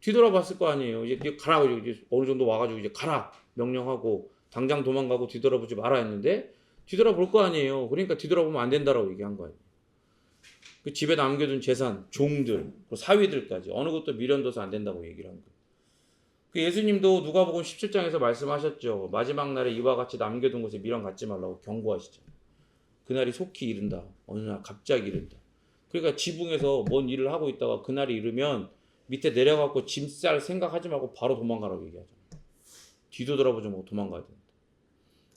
뒤돌아봤을 거 아니에요. 이제 가라고 이제 어느 정도 와가지고 이제 가라 명령하고 당장 도망가고 뒤돌아보지 마라 했는데 뒤돌아볼 거 아니에요. 그러니까 뒤돌아보면 안 된다라고 얘기한 거예요. 그 집에 남겨둔 재산, 종들, 사위들까지 어느 것도 미련둬서 안 된다고 얘기를 한 거예요. 그 예수님도 누가복음 17장에서 말씀하셨죠. 마지막 날에 이와 같이 남겨둔 곳에 미련 갖지 말라고 경고하시죠. 그날이 속히 이른다. 어느 날 갑자기 이른다. 그러니까 지붕에서 뭔 일을 하고 있다가 그날이 이르면 밑에 내려가고 짐 쌀 생각하지 말고 바로 도망가라고 얘기하잖아요. 뒤도 돌아보지 말고 도망가야 된다.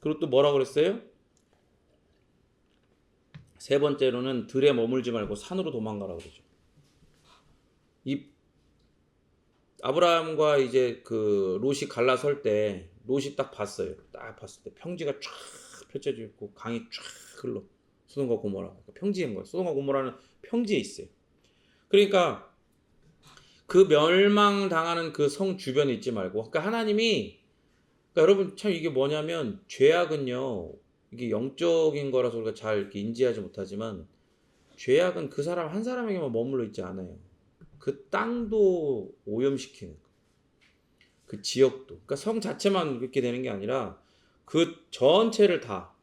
그리고 또 뭐라 그랬어요? 세 번째로는 들에 머물지 말고 산으로 도망가라고 그러죠. 이 아브라함과 이제 그 롯이 갈라설 때 롯이 딱 봤어요. 딱 봤을 때 평지가 쫙 펼쳐져 있고 강이 쫙 흘러. 소돔과 고모라. 그러니까 평지인 거예요. 소돔과 고모라는 평지에 있어요. 그러니까 그 멸망당하는 그 성 주변에 있지 말고, 그러니까 하나님이, 그러니까 여러분 참 이게 뭐냐면 죄악은요, 이게 영적인 거라서 우리가 잘 이렇게 인지하지 못하지만 죄악은 그 사람 한 사람에게만 머물러 있지 않아요. 그 땅도 오염시키는 거. 그 지역도. 그러니까 성 자체만 그렇게 되는 게 아니라 그 전체를 다,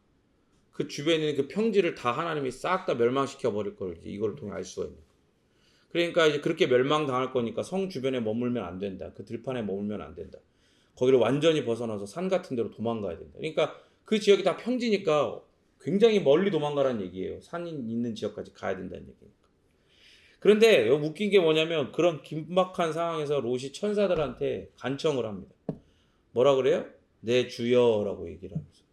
그 주변에 있는 그 평지를 다 하나님이 싹 다 멸망시켜 버릴 걸 이걸 통해 알 수가 있는 거예요. 그러니까 이제 그렇게 멸망당할 거니까 성 주변에 머물면 안 된다. 그 들판에 머물면 안 된다. 거기를 완전히 벗어나서 산 같은 데로 도망가야 된다. 그러니까 그 지역이 다 평지니까 굉장히 멀리 도망가라는 얘기예요. 산이 있는 지역까지 가야 된다는 얘기니까. 그런데 여기 웃긴 게 뭐냐면 그런 긴박한 상황에서 롯이 천사들한테 간청을 합니다. 뭐라 그래요? 내 주여라고 얘기를 하면서.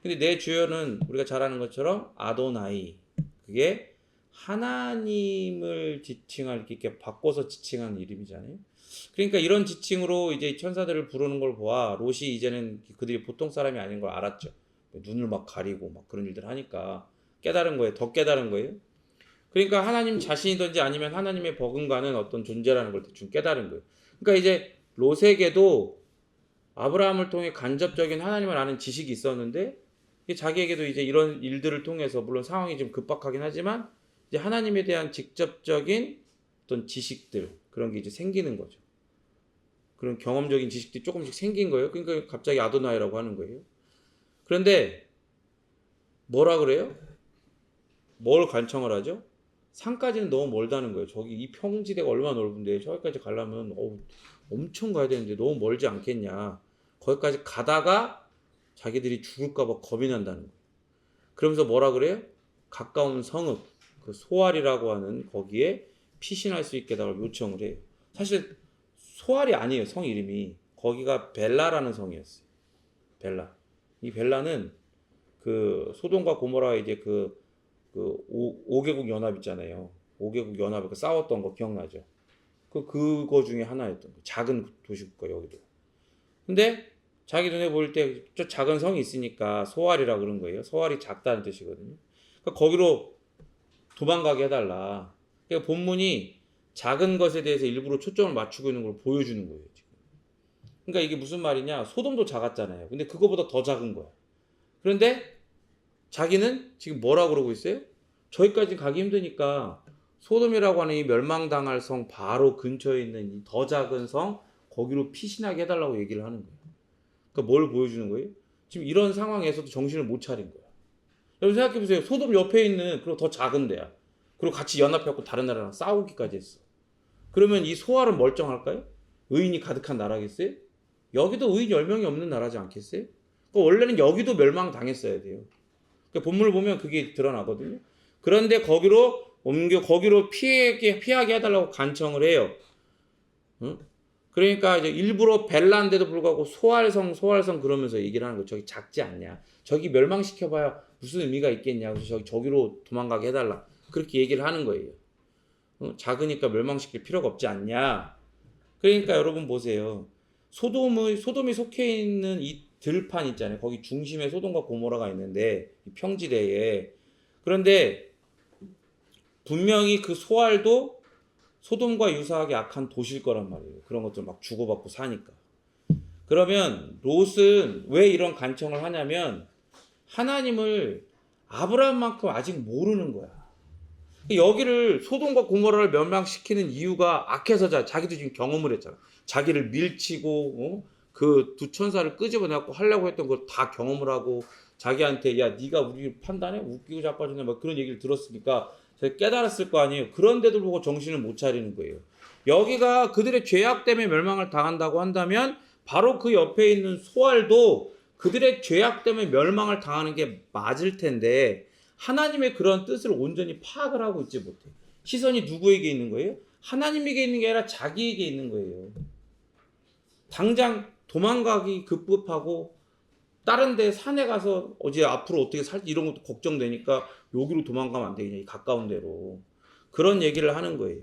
근데 내 주여는 우리가 잘 아는 것처럼 아도나이, 그게 하나님을 지칭할, 이렇게 바꿔서 지칭하는 이름이잖아요. 그러니까 이런 지칭으로 이제 천사들을 부르는 걸 보아 롯이 이제는 그들이 보통 사람이 아닌 걸 알았죠. 눈을 막 가리고 막 그런 일들 하니까 깨달은 거예요. 더 깨달은 거예요. 그러니까 하나님 자신이든지 아니면 하나님의 버금가는 어떤 존재라는 걸 대충 깨달은 거예요. 그러니까 이제 롯에게도 아브라함을 통해 간접적인 하나님을 아는 지식이 있었는데 자기에게도 이제 이런 일들을 통해서, 물론 상황이 좀 급박하긴 하지만 이제 하나님에 대한 직접적인 어떤 지식들, 그런 게 이제 생기는 거죠. 그런 경험적인 지식들이 조금씩 생긴 거예요. 그러니까 갑자기 아도나이라고 하는 거예요. 그런데 뭐라 그래요? 뭘 간청을 하죠? 산까지는 너무 멀다는 거예요. 저기 이 평지대가 얼마나 넓은데 저기까지 가려면 엄청 가야 되는데 너무 멀지 않겠냐. 거기까지 가다가 자기들이 죽을까봐 겁이 난다는 거예요. 그러면서 뭐라 그래요? 가까운 성읍, 그 소알이라고 하는 거기에 피신할 수 있게 달라고 요청을 해요. 사실 소알이 아니에요. 성 이름이. 거기가 벨라라는 성이었어요. 벨라. 이 벨라는 그 소돔과 고모라 이제 그 5개국 연합 있잖아요. 5개국 연합에 그 싸웠던 거 기억나죠? 그거 중에 하나였던 거. 작은 도시국가 여기도. 근데 자기 눈에 보일 때 저 작은 성이 있으니까 소알이라 그런 거예요. 소알이 작다는 뜻이거든요. 그러니까 거기로 도망가게 해달라. 그러니까 본문이 작은 것에 대해서 일부러 초점을 맞추고 있는 걸 보여주는 거예요. 지금. 그러니까 이게 무슨 말이냐? 소돔도 작았잖아요. 근데 그거보다 더 작은 거야. 그런데 자기는 지금 뭐라고 그러고 있어요? 저기까지 가기 힘드니까 소돔이라고 하는 이 멸망당할 성 바로 근처에 있는 이 더 작은 성 거기로 피신하게 해달라고 얘기를 하는 거예요. 그러니까 뭘 보여주는 거예요? 지금 이런 상황에서도 정신을 못 차린 거야. 여러분 생각해보세요. 소돔 옆에 있는 그리고 더 작은 데야. 그리고 같이 연합해갖고 다른 나라랑 싸우기까지 했어. 그러면 이 소알은 멀쩡할까요? 의인이 가득한 나라겠어요? 여기도 의인 10명이 없는 나라지 않겠어요? 그러니까 원래는 여기도 멸망당했어야 돼요. 그러니까 본문을 보면 그게 드러나거든요. 그런데 거기로 피하게 해달라고 간청을 해요. 응? 그러니까 이제 일부러 벨라인데도 불구하고 소알성 그러면서 얘기를 하는 거예요. 저기 작지 않냐? 저기 멸망시켜봐야 무슨 의미가 있겠냐? 그래서 저기로 도망가게 해달라. 그렇게 얘기를 하는 거예요. 작으니까 멸망시킬 필요가 없지 않냐? 그러니까 여러분 보세요. 소돔이 속해 있는 이 들판 있잖아요. 거기 중심에 소돔과 고모라가 있는데 이 평지대에. 그런데 분명히 그 소알도 소돔과 유사하게 악한 도시일 거란 말이에요. 그런 것들 막 주고받고 사니까. 그러면 롯은 왜 이런 간청을 하냐면 하나님을 아브라함만큼 아직 모르는 거야. 여기를 소돔과 고모라를 멸망시키는 이유가 악해서자. 자기도 지금 경험을 했잖아. 자기를 밀치고 그 두 천사를 끄집어내고 하려고 했던 걸 다 경험을 하고 자기한테 야 네가 우리를 판단해? 웃기고 자빠졌네 막 그런 얘기를 들었으니까 그래서 깨달았을 거 아니에요. 그런데도 보고 정신을 못 차리는 거예요. 여기가 그들의 죄악 때문에 멸망을 당한다고 한다면 바로 그 옆에 있는 소알도 그들의 죄악 때문에 멸망을 당하는 게 맞을 텐데 하나님의 그런 뜻을 온전히 파악을 하고 있지 못해. 시선이 누구에게 있는 거예요? 하나님에게 있는 게 아니라 자기에게 있는 거예요. 당장 도망가기 급급하고 다른 데 산에 가서 어제 앞으로 어떻게 살지 이런 것도 걱정되니까 여기로 도망가면 안 되겠냐, 이 가까운 데로. 그런 얘기를 하는 거예요.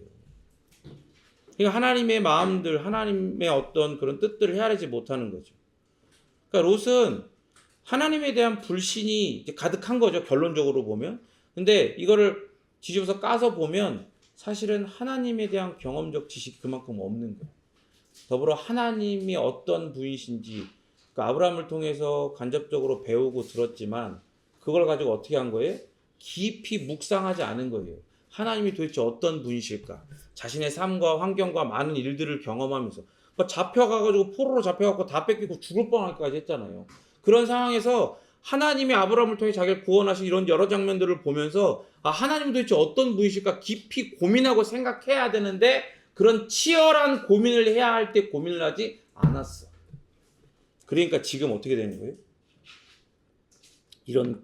그러니까 하나님의 마음들, 하나님의 어떤 그런 뜻들을 헤아리지 못하는 거죠. 그러니까 롯은 하나님에 대한 불신이 이제 가득한 거죠, 결론적으로 보면. 근데 이거를 뒤집어서 까서 보면 사실은 하나님에 대한 경험적 지식이 그만큼 없는 거예요. 더불어 하나님이 어떤 분이신지, 그러니까 아브라함을 통해서 간접적으로 배우고 들었지만 그걸 가지고 어떻게 한 거예요? 깊이 묵상하지 않은 거예요. 하나님이 도대체 어떤 분이실까? 자신의 삶과 환경과 많은 일들을 경험하면서 잡혀가가지고 포로로 잡혀갖고 다 뺏기고 죽을 뻔하기까지 했잖아요. 그런 상황에서 하나님이 아브라함을 통해 자기를 구원하신 이런 여러 장면들을 보면서 하나님은 도대체 어떤 분이실까 깊이 고민하고 생각해야 되는데 그런 치열한 고민을 해야 할 때 고민을 하지 않았어. 그러니까 지금 어떻게 되는 거예요? 이런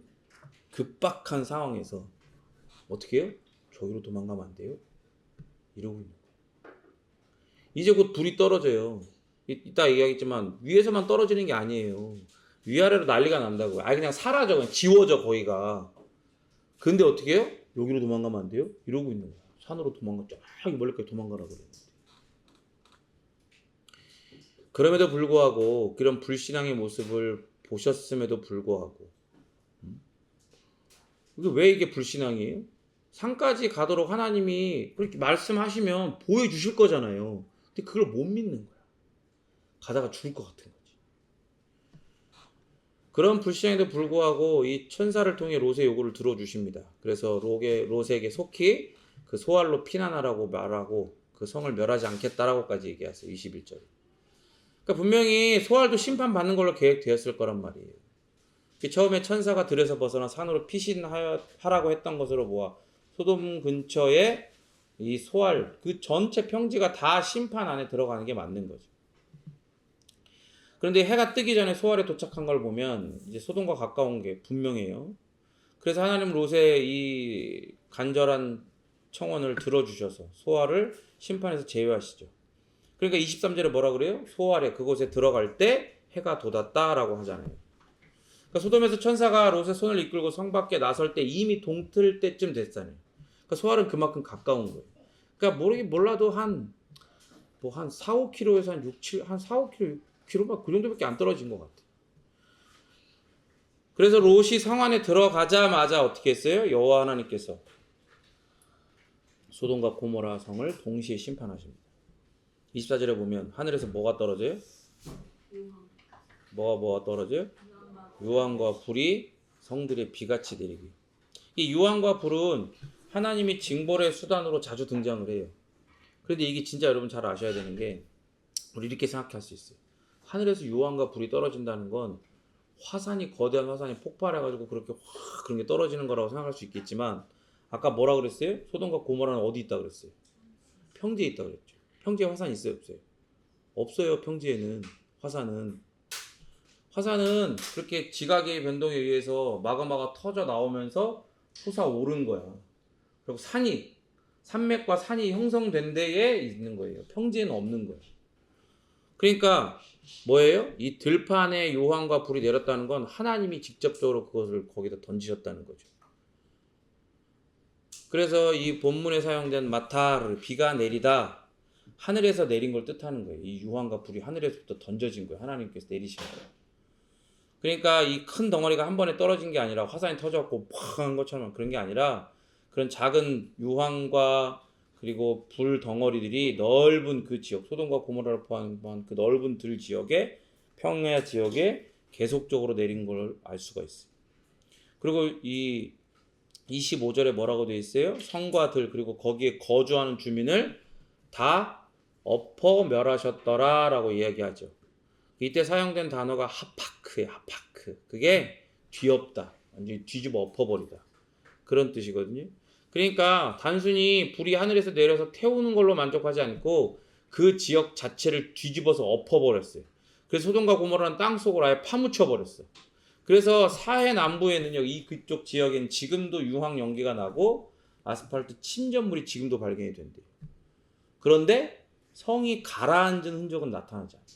급박한 상황에서 어떻게 해요? 저기로 도망가면 안 돼요? 이러고 있는 거예요. 이제 곧 불이 떨어져요. 이따 얘기하겠지만 위에서만 떨어지는 게 아니에요. 위아래로 난리가 난다고요. 그냥 사라져, 그냥 지워져 거기가. 근데 어떻게 해요? 여기로 도망가면 안 돼요? 이러고 있는 거야. 산으로 도망가, 저기 멀리까지 도망가라 그래요. 그럼에도 불구하고 그런 불신앙의 모습을 보셨음에도 불구하고 왜 이게 불신앙이에요? 산까지 가도록 하나님이 그렇게 말씀하시면 보여주실 거잖아요. 근데 그걸 못 믿는 거야. 가다가 죽을 것 같은 거지. 그런 불신앙에도 불구하고 이 천사를 통해 롯의 요구를 들어주십니다. 그래서 롯에게 속히 그 소알로 피난하라고 말하고 그 성을 멸하지 않겠다라고까지 얘기하세요. 21절에. 그러니까 분명히 소알도 심판받는 걸로 계획되었을 거란 말이에요. 처음에 천사가 들에서 벗어나 산으로 피신하라고 했던 것으로 보아 소돔 근처에 이 소알 그 전체 평지가 다 심판 안에 들어가는 게 맞는 거죠. 그런데 해가 뜨기 전에 소알에 도착한 걸 보면 이제 소돔과 가까운 게 분명해요. 그래서 하나님 롯의 이 간절한 청원을 들어주셔서 소알을 심판에서 제외하시죠. 그러니까 23절에 뭐라 그래요? 소알에 그곳에 들어갈 때 해가 돋았다라고 하잖아요. 그러니까 소돔에서 천사가 롯의 손을 이끌고 성 밖에 나설 때 이미 동틀 때쯤 됐잖아요. 그러니까 소알은 그만큼 가까운 거예요. 그러니까 몰라도 한 4, 5km에서 한 6, 7, 한 4, 5km 그 정도밖에 안 떨어진 것 같아요. 그래서 롯이 성 안에 들어가자마자 어떻게 했어요? 여호와 하나님께서 소돔과 고모라 성을 동시에 심판하십니다. 24절에 보면 하늘에서 뭐가 떨어져요? 뭐가 떨어져요? 유황과 불이 성들의 비같이 내리기. 이 유황과 불은 하나님이 징벌의 수단으로 자주 등장을 해요. 그런데 이게 진짜 여러분 잘 아셔야 되는 게 우리 이렇게 생각할 수 있어요. 하늘에서 유황과 불이 떨어진다는 건 거대한 화산이 폭발해가지고 그렇게 확 그런 게 떨어지는 거라고 생각할 수 있겠지만 아까 뭐라 그랬어요? 소돔과 고모라는 어디 있다 그랬어요? 평지에 있다 그랬죠. 평지에 화산이 있어요, 없어요? 없어요. 평지에는 화산은 그렇게 지각의 변동에 의해서 마그마가 터져 나오면서 솟아오른 거야. 그리고 산맥과 산이 형성된 데에 있는 거예요. 평지에는 없는 거예요. 그러니까 뭐예요? 이 들판에 요한과 불이 내렸다는 건 하나님이 직접적으로 그것을 거기다 던지셨다는 거죠. 그래서 이 본문에 사용된 마타르, 비가 내리다, 하늘에서 내린 걸 뜻하는 거예요. 이 유황과 불이 하늘에서부터 던져진 거예요. 하나님께서 내리신 거예요. 그러니까 이 큰 덩어리가 한 번에 떨어진 게 아니라 화산이 터져갖고 팍 한 것처럼 그런 게 아니라 그런 작은 유황과 그리고 불 덩어리들이 넓은 그 지역, 소돔과 고모라를 포함한 그 넓은 들 지역에, 평야 지역에 계속적으로 내린 걸 알 수가 있어요. 그리고 이 25절에 뭐라고 되어 있어요? 성과 들 그리고 거기에 거주하는 주민을 다 엎어 멸하셨더라 라고 이야기하죠. 이때 사용된 단어가 하파크예요. 하파크. 그게 뒤엎다, 완전히 뒤집어 엎어버리다, 그런 뜻이거든요. 그러니까 단순히 불이 하늘에서 내려서 태우는 걸로 만족하지 않고 그 지역 자체를 뒤집어서 엎어버렸어요. 그래서 소돔과 고모라는 땅 속으로 아예 파묻혀 버렸어. 그래서 사해 남부에는요, 이 그쪽 지역에는 지금도 유황 연기가 나고 아스팔트 침전물이 지금도 발견이 된대요. 그런데 성이 가라앉은 흔적은 나타나지 않아요.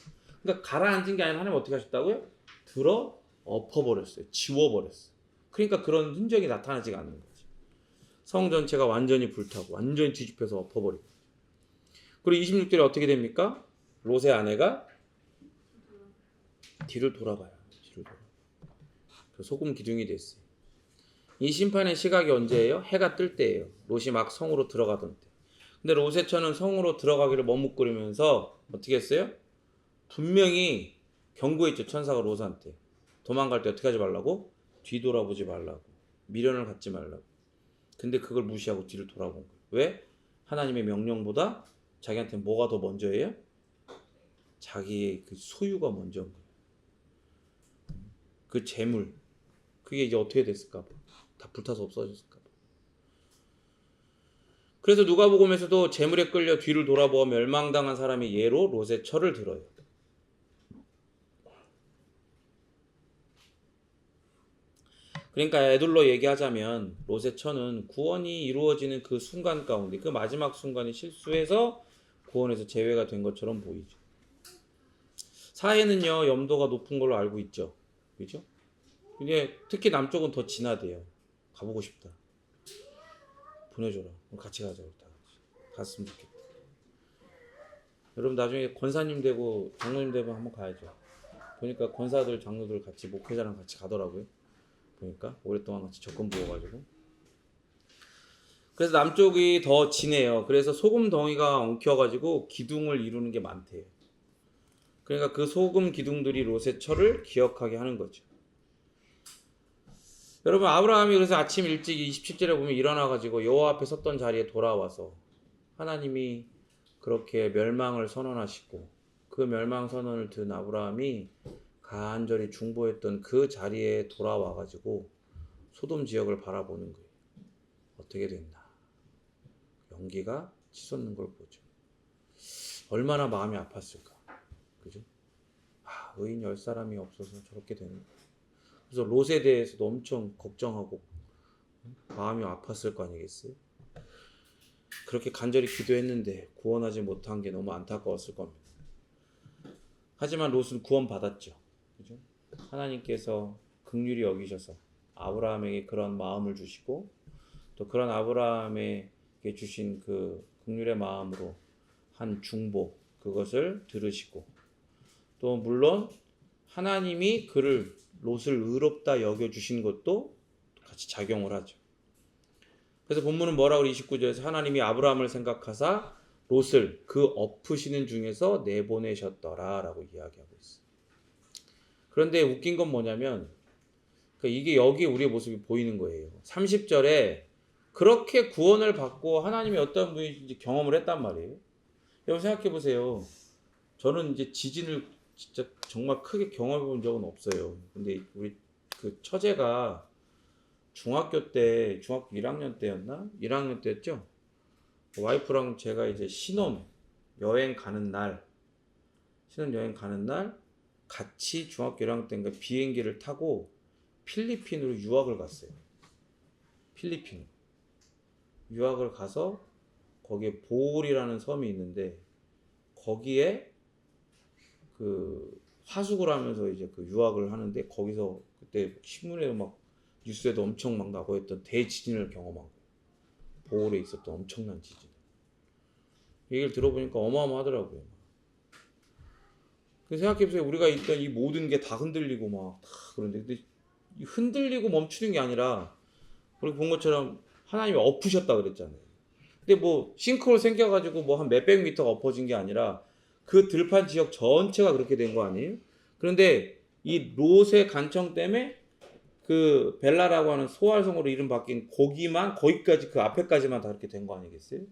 그러니까 가라앉은 게 아니라 하나님 어떻게 하셨다고요? 들어 엎어버렸어요. 지워버렸어요. 그러니까 그런 흔적이 나타나지가 않는 거지. 성 전체가 완전히 불타고 완전히 뒤집혀서 엎어버리고. 그리고 26절에 어떻게 됩니까? 롯의 아내가 뒤를 돌아가요. 뒤를 돌아. 소금 기둥이 됐어요. 이 심판의 시각이 언제예요? 해가 뜰 때예요. 롯이 막 성으로 들어가던 때. 근데 롯의 처는 성으로 들어가기를 머뭇거리면서 어떻게 했어요? 분명히 경고했죠. 천사가 롯한테. 도망갈 때 어떻게 하지 말라고? 뒤돌아보지 말라고. 미련을 갖지 말라고. 근데 그걸 무시하고 뒤를 돌아본 거예요. 왜? 하나님의 명령보다 자기한테 뭐가 더 먼저예요? 자기의 그 소유가 먼저인 거예요. 그 재물. 그게 이제 어떻게 됐을까 봐. 다 불타서 없어졌을까 봐. 그래서 누가복음에서도 재물에 끌려 뒤를 돌아보아 멸망당한 사람이 예로 롯의 처를 들어요. 그러니까 애들로 얘기하자면 롯의 처는 구원이 이루어지는 그 순간 가운데 그 마지막 순간에 실수해서 구원에서 제외가 된 것처럼 보이죠. 사해는요 염도가 높은 걸로 알고 있죠. 그죠? 근데 특히 남쪽은 더 진하대요. 가보고 싶다. 보내줘라. 같이 가자. 다 같이. 갔으면 좋겠다. 여러분 나중에 권사님 되고 장로님 되면 한번 가야죠. 보니까 권사들 장로들 같이 목회자랑 같이 가더라고요. 보니까 오랫동안 같이 적금 부어가지고. 그래서 남쪽이 더 진해요. 그래서 소금 덩이가 엉켜가지고 기둥을 이루는 게 많대요. 그러니까 그 소금 기둥들이 롯의 처를 기억하게 하는 거죠. 여러분 아브라함이 그래서 아침 일찍 27절에 보면 일어나가지고 여호와 앞에 섰던 자리에 돌아와서 하나님이 그렇게 멸망을 선언하시고 그 멸망 선언을 든 아브라함이 간절히 중보했던 그 자리에 돌아와가지고 소돔 지역을 바라보는 거예요. 어떻게 됐나? 연기가 치솟는 걸 보죠. 얼마나 마음이 아팠을까? 그죠? 의인 10사람이 없어서 저렇게 되는 거예요. 그래서 롯에 대해서도 엄청 걱정하고 마음이 아팠을 거 아니겠어요? 그렇게 간절히 기도했는데 구원하지 못한 게 너무 안타까웠을 겁니다. 하지만 롯은 구원받았죠. 그죠? 하나님께서 긍휼히 여기셔서 아브라함에게 그런 마음을 주시고 또 그런 아브라함에게 주신 그 긍휼의 마음으로 한 중보 그것을 들으시고 또 물론 하나님이 그를 롯을 의롭다 여겨주신 것도 같이 작용을 하죠. 그래서 본문은 뭐라고 29절에서 하나님이 아브라함을 생각하사 롯을 그 엎으시는 중에서 내보내셨더라 라고 이야기하고 있어요. 그런데 웃긴 건 뭐냐면 이게 여기 우리의 모습이 보이는 거예요. 30절에 그렇게 구원을 받고 하나님이 어떤 분인지 경험을 했단 말이에요. 여러분 생각해 보세요. 저는 이제 지진을 진짜 정말 크게 경험해 본 적은 없어요. 근데 우리 그 처제가 중학교 1학년 때였나? 1학년 때였죠? 와이프랑 제가 이제 신혼여행 가는 날 같이 중학교 1학년 때인가 비행기를 타고 필리핀으로 유학을 갔어요. 필리핀. 유학을 가서 거기에 보홀이라는 섬이 있는데 거기에 그 하숙을 하면서 이제 그 유학을 하는데 거기서 그때 신문에도 막 뉴스에도 엄청 막 나고 했던 대지진을 경험한 거예요. 보홀에 있었던 엄청난 지진. 얘기를 들어보니까 어마어마하더라고요. 생각해보세요. 우리가 있던 이 모든 게 다 흔들리고 막 다 그런데 근데 흔들리고 멈추는 게 아니라 우리 본 것처럼 하나님이 엎으셨다 그랬잖아요. 근데 뭐 싱크홀 생겨가지고 뭐 한 몇백 미터가 엎어진 게 아니라 그 들판 지역 전체가 그렇게 된 거 아니에요? 그런데 이 롯의 간청 때문에 그 벨라라고 하는 소활성으로 이름 바뀐 거기까지 그 앞에까지만 다 그렇게 된 거 아니겠어요?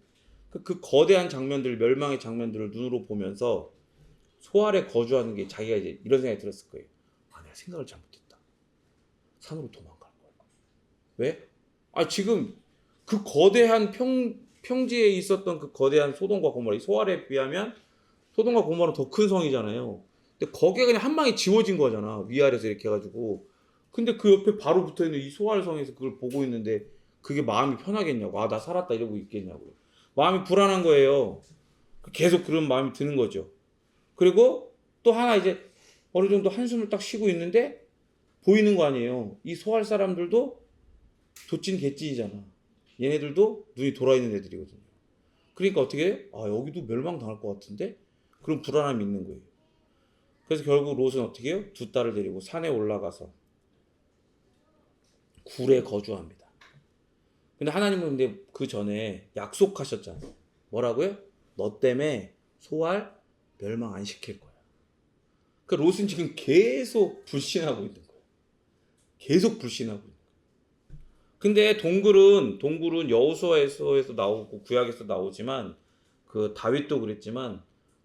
그 거대한 장면들, 멸망의 장면들을 눈으로 보면서 소알에 거주하는 게 자기가 이제 이런 생각이 들었을 거예요. 내가 생각을 잘못했다. 산으로 도망갈 거야. 왜? 지금 그 거대한 평지에 있었던 그 거대한 소돔과 고모라, 이 소알에 비하면 소돔과 고모라는 더 큰 성이잖아요. 근데 거기에 그냥 한 방에 지워진 거잖아. 위아래서 이렇게 해가지고. 근데 그 옆에 바로 붙어 있는 이 소알성에서 그걸 보고 있는데 그게 마음이 편하겠냐고. 아, 나 살았다 이러고 있겠냐고요. 마음이 불안한 거예요. 계속 그런 마음이 드는 거죠. 그리고 또 하나 이제 어느 정도 한숨을 딱 쉬고 있는데 보이는 거 아니에요. 이 소알 사람들도 도찐 개찐이잖아. 얘네들도 눈이 돌아 있는 애들이거든요. 그러니까 어떻게 해요? 아, 여기도 멸망당할 것 같은데? 그런 불안함이 있는 거예요. 그래서 결국 롯은 어떻게 해요? 두 딸을 데리고 산에 올라가서 굴에 거주합니다. 근데 하나님은 근데 그 전에 약속하셨잖아요. 뭐라고요? 너 때문에 소알 멸망 안 시킬 거야. 그 롯은 지금 계속 불신하고 있는 거예요. 계속 불신하고 있는 거예요. 근데 동굴은 여호수아에서 나오고 구약에서 나오지만 그 다윗도 그랬지만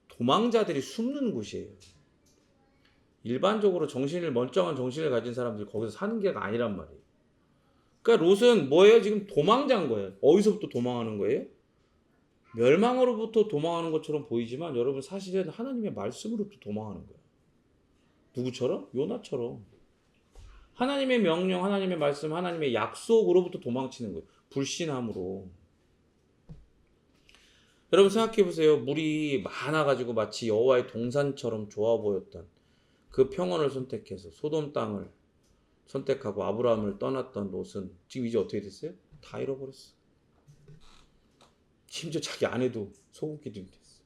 도망자들이 숨는 곳이에요. 일반적으로 멀쩡한 정신을 가진 사람들이 거기서 사는 게 아니란 말이에요. 그러니까 롯은 뭐예요? 지금 도망자인 거예요. 어디서부터 도망하는 거예요? 멸망으로부터 도망하는 것처럼 보이지만 여러분 사실은 하나님의 말씀으로부터 도망하는 거예요. 누구처럼? 요나처럼. 하나님의 명령, 하나님의 말씀, 하나님의 약속으로부터 도망치는 거예요. 불신함으로. 여러분 생각해 보세요. 물이 많아가지고 마치 여호와의 동산처럼 좋아 보였던 그 평원을 선택해서 소돔 땅을 선택하고 아브라함을 떠났던 롯은 지금 이제 어떻게 됐어요? 다 잃어버렸어. 심지어 자기 아내도 소금기둥이 됐어.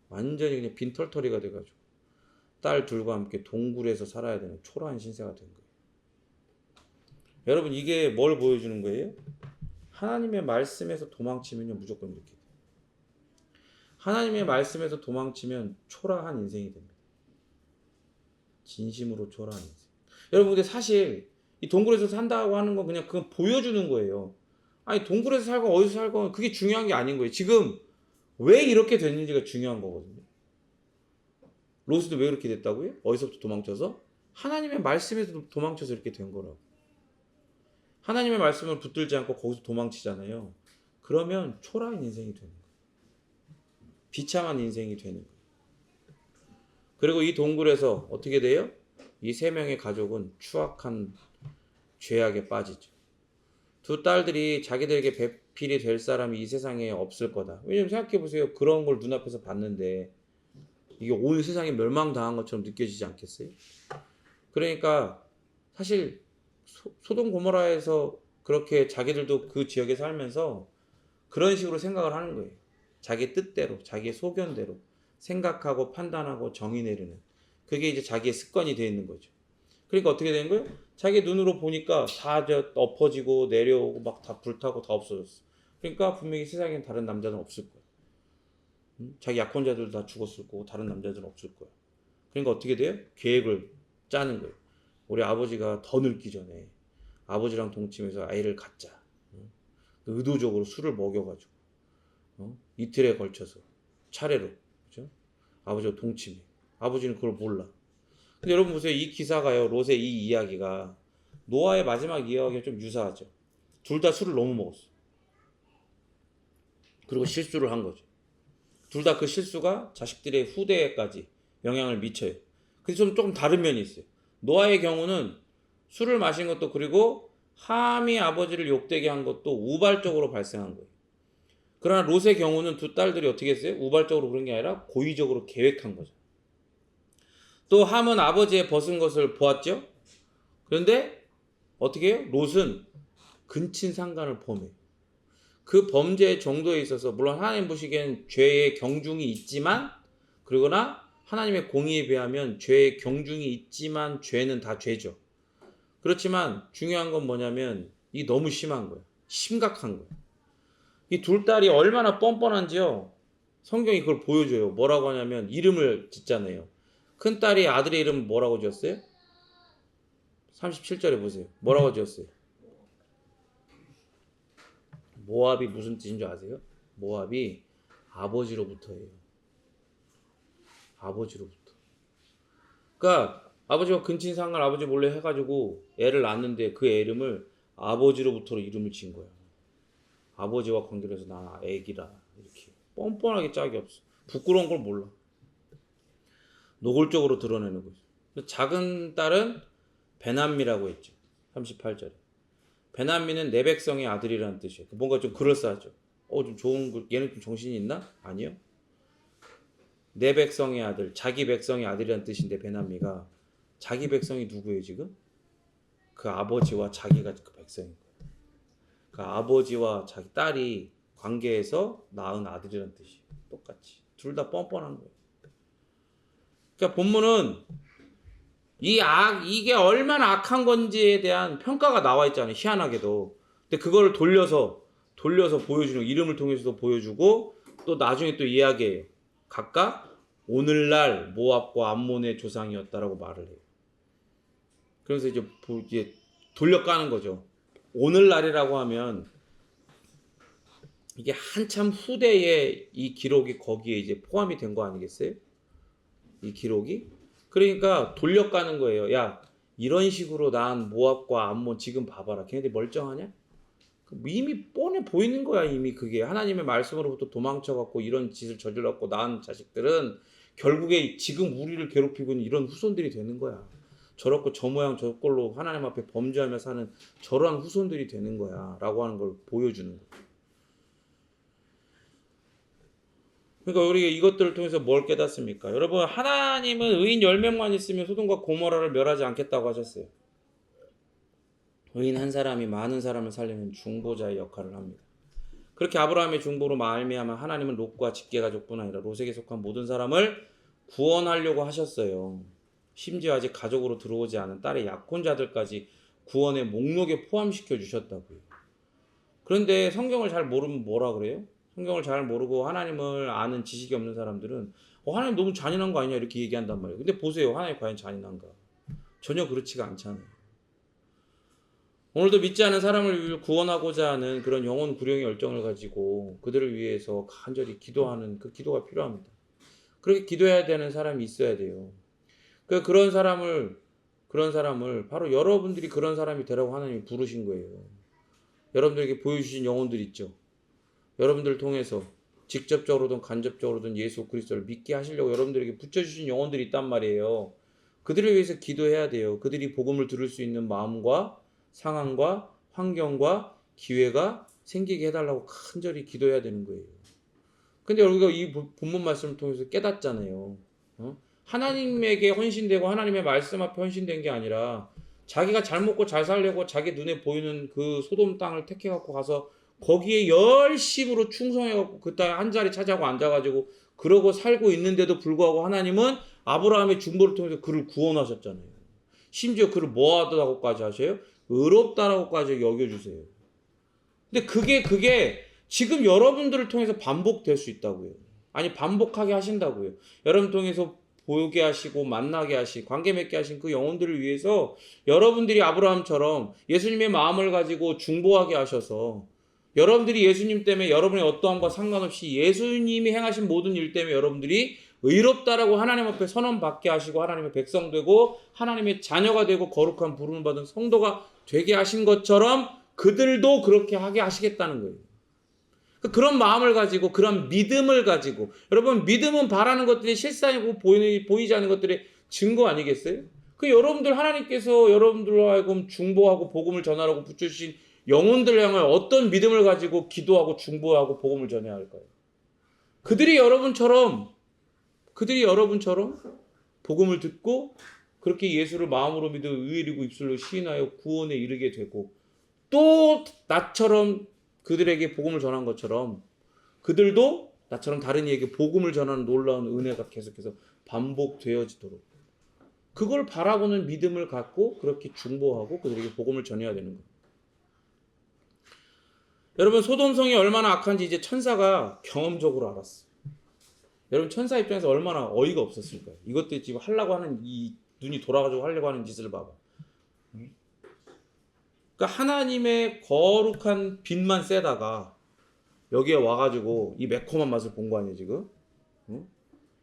완전히 그냥 빈털터리가 돼가지고 딸 둘과 함께 동굴에서 살아야 되는 초라한 신세가 된 거예요. 여러분 이게 뭘 보여주는 거예요? 하나님의 말씀에서 도망치면요 무조건 이렇게 돼요. 하나님의 말씀에서 도망치면 초라한 인생이 됩니다. 진심으로 초라한 인생. 여러분 근데 사실 이 동굴에서 산다고 하는 건 그냥 그건 보여주는 거예요. 아니 동굴에서 살고 어디서 살고 그게 중요한 게 아닌 거예요. 지금 왜 이렇게 됐는지가 중요한 거거든요. 롯도 왜 그렇게 됐다고요? 어디서부터 도망쳐서? 하나님의 말씀에서 도망쳐서 이렇게 된 거라고. 하나님의 말씀을 붙들지 않고 거기서 도망치잖아요. 그러면 초라한 인생이 되는 거예요. 비참한 인생이 되는 거예요. 그리고 이 동굴에서 어떻게 돼요? 이 세 명의 가족은 추악한 죄악에 빠지죠. 두 딸들이 자기들에게 배필이 될 사람이 이 세상에 없을 거다. 왜냐면 생각해 보세요. 그런 걸 눈앞에서 봤는데 이게 온 세상이 멸망당한 것처럼 느껴지지 않겠어요? 그러니까 사실 소돔 고모라에서 그렇게 자기들도 그 지역에 살면서 그런 식으로 생각을 하는 거예요. 자기 뜻대로, 자기의 소견대로 생각하고 판단하고 정의 내리는. 그게 이제 자기의 습관이 되어 있는 거죠. 그러니까 어떻게 되는 거예요? 자기 눈으로 보니까 다 엎어지고 내려오고 막 다 불타고 다 없어졌어. 그러니까 분명히 세상엔 다른 남자는 없을 거야. 자기 약혼자들도 다 죽었을 거고 다른 남자들은 없을 거야. 그러니까 어떻게 돼요? 계획을 짜는 거예요. 우리 아버지가 더 늙기 전에 아버지랑 동침해서 아이를 갖자. 의도적으로 술을 먹여가지고 이틀에 걸쳐서 차례로 그죠? 아버지가 동침해. 아버지는 그걸 몰라. 근데 여러분 보세요. 이 기사가요. 롯의 이 이야기가 노아의 마지막 이야기와 좀 유사하죠. 둘 다 술을 너무 먹었어. 그리고 실수를 한 거죠. 둘 다 그 실수가 자식들의 후대에까지 영향을 미쳐요. 근데 좀 조금 다른 면이 있어요. 노아의 경우는 술을 마신 것도 그리고 함이 아버지를 욕되게 한 것도 우발적으로 발생한 거예요. 그러나 롯의 경우는 두 딸들이 어떻게 했어요? 우발적으로 그런 게 아니라 고의적으로 계획한 거죠. 또 함은 아버지의 벗은 것을 보았죠. 그런데 어떻게 해요? 롯은 근친상간을 범해요. 그 범죄의 정도에 있어서 물론 하나님 보시기엔 죄의 경중이 있지만 그러나 하나님의 공의에 비하면 죄의 경중이 있지만 죄는 다 죄죠. 그렇지만 중요한 건 뭐냐면 이 너무 심한 거예요. 심각한 거예요. 이 둘 딸이 얼마나 뻔뻔한지요. 성경이 그걸 보여줘요. 뭐라고 하냐면 이름을 짓잖아요. 큰 딸이 아들의 이름 뭐라고 지었어요? 37절에 보세요. 뭐라고 지었어요? 모압이 무슨 뜻인 줄 아세요? 모압이 아버지로부터예요. 아버지로부터. 그러니까 아버지가 근친상간 아버지 몰래 해가지고 애를 낳았는데 그 애 이름을 아버지로부터 이름을 지은 거야. 아버지와 관계를 해서 나 애기라 이렇게 뻔뻔하게 짝이 없어. 부끄러운 걸 몰라. 노골적으로 드러내는 거죠. 작은 딸은 베남미라고 했죠. 38절에. 베남미는 내 백성의 아들이라는 뜻이에요. 뭔가 좀 그럴싸하죠. 좀 좋은 글, 얘는 좀 정신이 있나? 아니요. 내 백성의 아들, 자기 백성의 아들이라는 뜻인데 베남미가 자기 백성이 누구예요 지금? 그 아버지와 자기가 그 백성인 거예요. 그 아버지와 자기 딸이 관계에서 낳은 아들이라는 뜻이에요. 똑같이. 둘 다 뻔뻔한 거예요. 그러니까 본문은 이게 얼마나 악한 건지에 대한 평가가 나와 있잖아요. 희한하게도. 근데 그거를 돌려서 보여주는, 이름을 통해서도 보여주고, 또 나중에 또 이야기해요. 각각 오늘날 모압과 암몬의 조상이었다라고 말을 해요. 그래서 이제 돌려 까는 거죠. 오늘날이라고 하면 이게 한참 후대에 이 기록이 거기에 이제 포함이 된 거 아니겠어요? 이 기록이? 그러니까 돌려 까는 거예요. 야, 이런 식으로 난 모압과 암몬 지금 봐봐라. 걔네들 멀쩡하냐? 이미 뻔해 보이는 거야. 이미 그게 하나님의 말씀으로부터 도망쳐갖고 이런 짓을 저질렀고 낳은 자식들은 결국에 지금 우리를 괴롭히고 있는 이런 후손들이 되는 거야. 저렇고 저 모양 저 꼴로 하나님 앞에 범죄하며 사는 저러한 후손들이 되는 거야 라고 하는 걸 보여주는 거야. 그러니까 우리가 이것들을 통해서 뭘 깨닫습니까? 여러분, 하나님은 의인 10명만 있으면 소돔과 고모라를 멸하지 않겠다고 하셨어요. 의인 한 사람이 많은 사람을 살리는 중보자의 역할을 합니다. 그렇게 아브라함의 중보로 말미암아 하나님은 롯과 직계가족뿐 아니라 롯에게 속한 모든 사람을 구원하려고 하셨어요. 심지어 아직 가족으로 들어오지 않은 딸의 약혼자들까지 구원의 목록에 포함시켜 주셨다고요. 그런데 성경을 잘 모르면 뭐라 그래요? 성경을 잘 모르고 하나님을 아는 지식이 없는 사람들은 하나님 너무 잔인한 거 아니냐 이렇게 얘기한단 말이에요. 근데 보세요. 하나님 과연 잔인한가? 전혀 그렇지가 않잖아요. 오늘도 믿지 않은 사람을 구원하고자 하는 그런 영혼 구령의 열정을 가지고 그들을 위해서 간절히 기도하는 그 기도가 필요합니다. 그렇게 기도해야 되는 사람이 있어야 돼요. 그런 사람을 바로 여러분들이 그런 사람이 되라고 하나님이 부르신 거예요. 여러분들에게 보여주신 영혼들 있죠. 여러분들을 통해서 직접적으로든 간접적으로든 예수 그리스도를 믿게 하시려고 여러분들에게 붙여주신 영혼들이 있단 말이에요. 그들을 위해서 기도해야 돼요. 그들이 복음을 들을 수 있는 마음과 상황과 환경과 기회가 생기게 해달라고 간절히 기도해야 되는 거예요. 근데 우리가 이 본문 말씀을 통해서 깨닫잖아요. 하나님에게 헌신되고 하나님의 말씀 앞에 헌신된 게 아니라 자기가 잘 먹고 잘 살려고 자기 눈에 보이는 그 소돔 땅을 택해갖고 가서 거기에 열심으로 충성해갖고 그 땅에 한 자리 차지하고 앉아가지고 그러고 살고 있는데도 불구하고 하나님은 아브라함의 중보를 통해서 그를 구원하셨잖아요. 심지어 그를 뭐하다고까지 하셔요? 의롭다라고까지 여겨주세요. 근데 그게 지금 여러분들을 통해서 반복될 수 있다고요. 아니 반복하게 하신다고요. 여러분 통해서 보게 하시고 만나게 하시고 관계 맺게 하신 그 영혼들을 위해서 여러분들이 아브라함처럼 예수님의 마음을 가지고 중보하게 하셔서 여러분들이 예수님 때문에 여러분의 어떠함과 상관없이 예수님이 행하신 모든 일 때문에 여러분들이 의롭다라고 하나님 앞에 선언받게 하시고 하나님의 백성 되고 하나님의 자녀가 되고 거룩한 부름을 받은 성도가 되게 하신 것처럼 그들도 그렇게 하게 하시겠다는 거예요. 그런 마음을 가지고 그런 믿음을 가지고 여러분 믿음은 바라는 것들이 실상이고 보이지 않는 것들의 증거 아니겠어요? 그 여러분들 하나님께서 여러분들로 하여금 중보하고 복음을 전하라고 붙여주신 영혼들 향해 어떤 믿음을 가지고 기도하고 중보하고 복음을 전해야 할까요? 그들이 여러분처럼 복음을 듣고 그렇게 예수를 마음으로 믿어 의리고 입술로 시인하여 구원에 이르게 되고 또 나처럼 그들에게 복음을 전한 것처럼 그들도 나처럼 다른 이에게 복음을 전하는 놀라운 은혜가 계속해서 반복되어지도록 그걸 바라보는 믿음을 갖고 그렇게 중보하고 그들에게 복음을 전해야 되는 거예요. 여러분 소돔성이 얼마나 악한지 이제 천사가 경험적으로 알았어요. 여러분 천사 입장에서 얼마나 어이가 없었을까요? 이것도 지금 하려고 하는 이 눈이 돌아가지고 하려고 하는 짓을 봐봐. 그러니까 하나님의 거룩한 빛만 세다가 여기에 와가지고 이 매콤한 맛을 본 거 아니에요 지금? 응?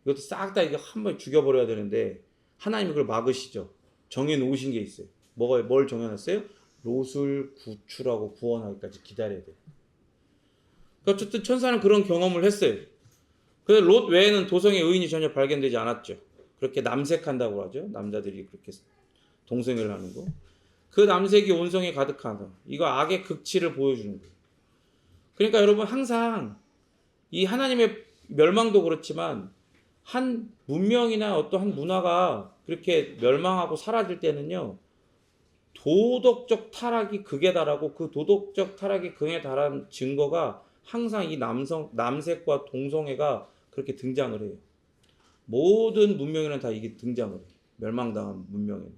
이것도 싹 다 이거 한 번에 죽여버려야 되는데 하나님이 그걸 막으시죠. 정해놓으신 게 있어요. 뭘 정해놨어요? 롯을 구출하고 구원하기까지 기다려야 돼요. 그러니까 어쨌든 천사는 그런 경험을 했어요. 그런데 롯 외에는 도성의 의인이 전혀 발견되지 않았죠. 그렇게 남색한다고 하죠. 남자들이 그렇게 동성애를 하는 거. 그 남색이 온성에 가득하다. 이거 악의 극치를 보여주는 거예요. 그러니까 여러분 항상 이 하나님의 멸망도 그렇지만 한 문명이나 어떤 한 문화가 그렇게 멸망하고 사라질 때는요. 도덕적 타락이 극에 달하고 그 도덕적 타락이 극에 달한 증거가 항상 이 남색과 동성애가 그렇게 등장을 해요. 모든 문명에는 다 이게 등장을 해요. 멸망당한 문명에는.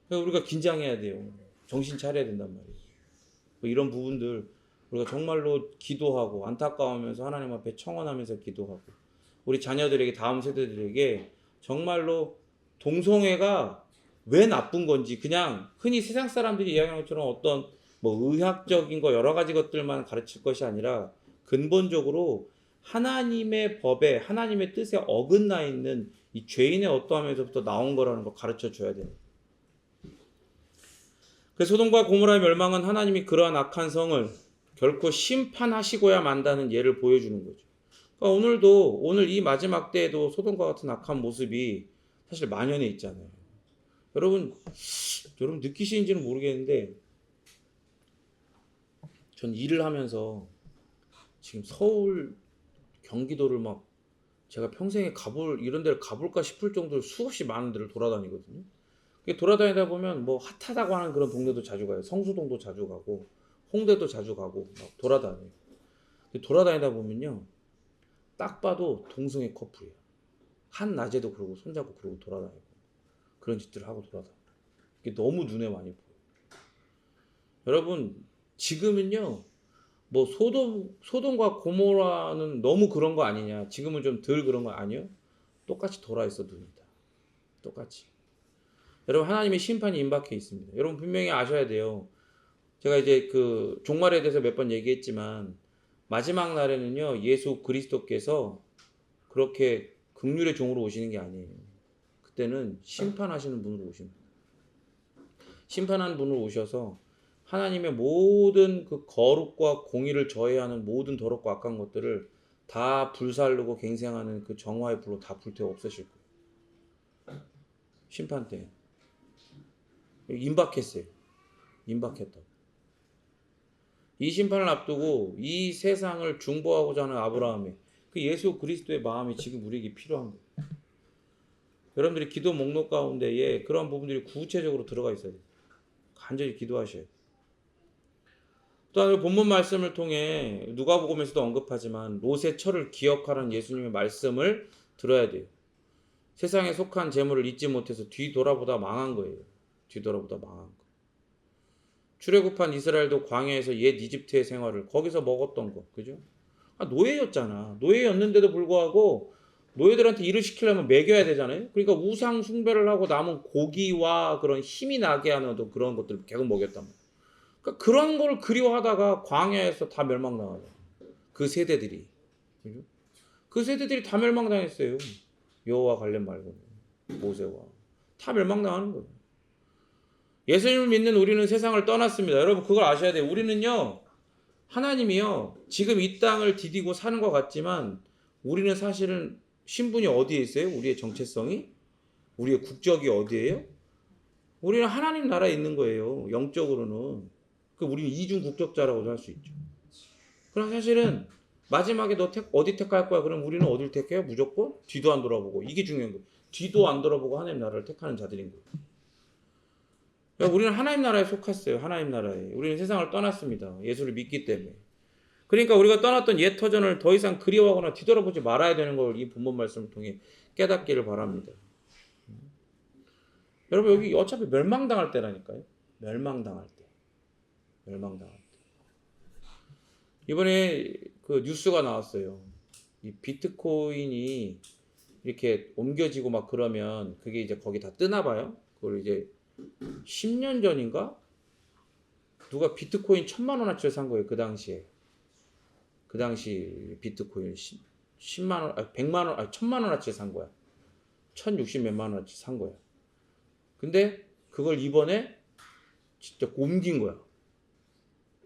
그러니까 우리가 긴장해야 돼요. 정신 차려야 된단 말이에요. 뭐 이런 부분들 우리가 정말로 기도하고 안타까워하면서 하나님 앞에 청원하면서 기도하고 우리 자녀들에게 다음 세대들에게 정말로 동성애가 왜 나쁜 건지 그냥 흔히 세상 사람들이 이야기하는 것처럼 어떤 뭐 의학적인 거 여러 가지 것들만 가르칠 것이 아니라 근본적으로 하나님의 법에 하나님의 뜻에 어긋나 있는 이 죄인의 어떠함에서부터 나온 거라는 걸 가르쳐 줘야 돼요. 그래서 소돔과 고모라의 멸망은 하나님이 그러한 악한 성을 결코 심판하시고야 만다는 예를 보여주는 거죠. 그러니까 오늘 이 마지막 때에도 소돔과 같은 악한 모습이 사실 만연해 있잖아요. 여러분 느끼시는지는 모르겠는데 전 일을 하면서 지금 서울, 경기도를 막 제가 평생에 이런 데를 가볼까 싶을 정도로 수없이 많은 데를 돌아다니거든요. 돌아다니다 보면 뭐 핫하다고 하는 그런 동네도 자주 가요. 성수동도 자주 가고 홍대도 자주 가고 막 돌아다녀요. 돌아다니다 보면요. 딱 봐도 동성애 커플이에요. 한낮에도 그러고 손잡고 그러고 돌아다니고 그런 짓들을 하고 돌아다녀요. 이게 너무 눈에 많이 보여요. 여러분 지금은요. 뭐 소돔과 고모라는 너무 그런 거 아니냐. 지금은 좀 덜 그런 거 아니요. 똑같이 돌아있어 눈이 다. 똑같이. 여러분 하나님의 심판이 임박해 있습니다. 여러분 분명히 아셔야 돼요. 제가 이제 그 종말에 대해서 몇 번 얘기했지만 마지막 날에는요. 예수 그리스도께서 그렇게 긍휼의 종으로 오시는 게 아니에요. 그때는 심판하시는 분으로 오십니다. 심판하는 분으로 오셔서 하나님의 모든 그 거룩과 공의를 저해하는 모든 더럽고 악한 것들을 다 불살르고 갱생하는 그 정화의 불로 다 불태워 없애실 거예요. 심판 때. 임박했어요. 임박했다고. 이 심판을 앞두고 이 세상을 중보하고자 하는 아브라함의 그 예수 그리스도의 마음이 지금 우리에게 필요한 거예요. 여러분들이 기도 목록 가운데에 그런 부분들이 구체적으로 들어가 있어야 돼요. 간절히 기도하셔야 돼요. 또한 본문 말씀을 통해 누가복음에서도 언급하지만 롯의 처를 기억하라는 예수님의 말씀을 들어야 돼요. 세상에 속한 재물을 잊지 못해서 뒤돌아보다 망한 거예요. 뒤돌아보다 망한 거. 출애굽한 이스라엘도 광야에서 옛 이집트의 생활을 거기서 먹었던 거, 그죠? 노예였잖아. 노예였는데도 불구하고 노예들한테 일을 시키려면 먹여야 되잖아요. 그러니까 우상 숭배를 하고 남은 고기와 그런 힘이 나게 하는 그런 것들을 계속 먹였단 말이에요. 그러니까 그런 걸 그리워하다가 광야에서 다 멸망당하죠. 그 세대들이. 그죠? 그 세대들이 다 멸망당했어요. 여호와 관련 말고 모세와 다 멸망당하는 거예요. 예수님을 믿는 우리는 세상을 떠났습니다. 여러분 그걸 아셔야 돼요. 우리는요. 하나님이요. 지금 이 땅을 디디고 사는 것 같지만 우리는 사실은 신분이 어디에 있어요? 우리의 정체성이? 우리의 국적이 어디예요? 우리는 하나님 나라에 있는 거예요. 영적으로는. 우리는 이중 국적자라고도 할 수 있죠. 그럼 사실은 마지막에 너 어디 택할 거야? 그럼 우리는 어딜 택해요? 무조건 뒤도 안 돌아보고. 이게 중요한 거예요. 뒤도 안 돌아보고 하나님 나라를 택하는 자들인 거예요. 그러니까 우리는 하나님 나라에 속했어요. 하나님 나라에. 우리는 세상을 떠났습니다. 예수를 믿기 때문에. 그러니까 우리가 떠났던 옛 터전을 더 이상 그리워하거나 뒤돌아보지 말아야 되는 걸 이 본문 말씀을 통해 깨닫기를 바랍니다. 여러분 여기 어차피 멸망당할 때라니까요. 멸망당할 때. 멸망당할 때. 이번에 그 뉴스가 나왔어요. 이 비트코인이 이렇게 옮겨지고 막 그러면 그게 이제 거기 다 뜨나 봐요. 그걸 이제 10년 전인가? 누가 비트코인 1000만 원어치를 산 거예요. 그 당시에. 그 당시 비트코인 10만 원, 100만 원, 1000만 원어치 산 거야. 1060 몇만 원어치 산 거야. 근데 그걸 이번에 진짜 옮긴 거야.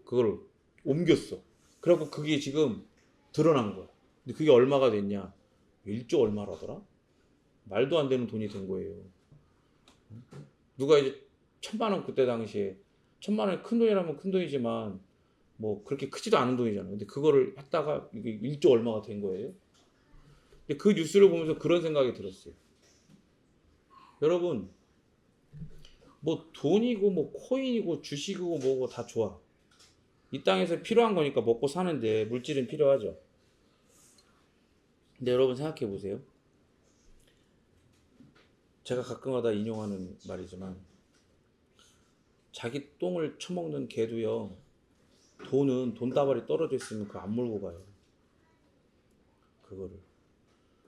그걸 옮겼어. 그래갖고 그게 지금 드러난 거야. 근데 그게 얼마가 됐냐? 1조 얼마라더라? 말도 안 되는 돈이 된 거예요. 누가 이제 1,000만 원 그때 당시에 1,000만 원이 큰 돈이라면 큰 돈이지만 뭐 그렇게 크지도 않은 돈이잖아요. 근데 그거를 했다가 이게 1조 얼마가 된 거예요. 근데 그 뉴스를 보면서 그런 생각이 들었어요. 여러분, 뭐 돈이고 뭐 코인이고 주식이고 뭐고 다 좋아. 이 땅에서 필요한 거니까 먹고 사는데 물질은 필요하죠. 근데 여러분 생각해 보세요. 제가 가끔가다 인용하는 말이지만 자기 똥을 처먹는 개도요. 돈은 돈다발이 떨어져 있으면 그거 안 몰고 가요.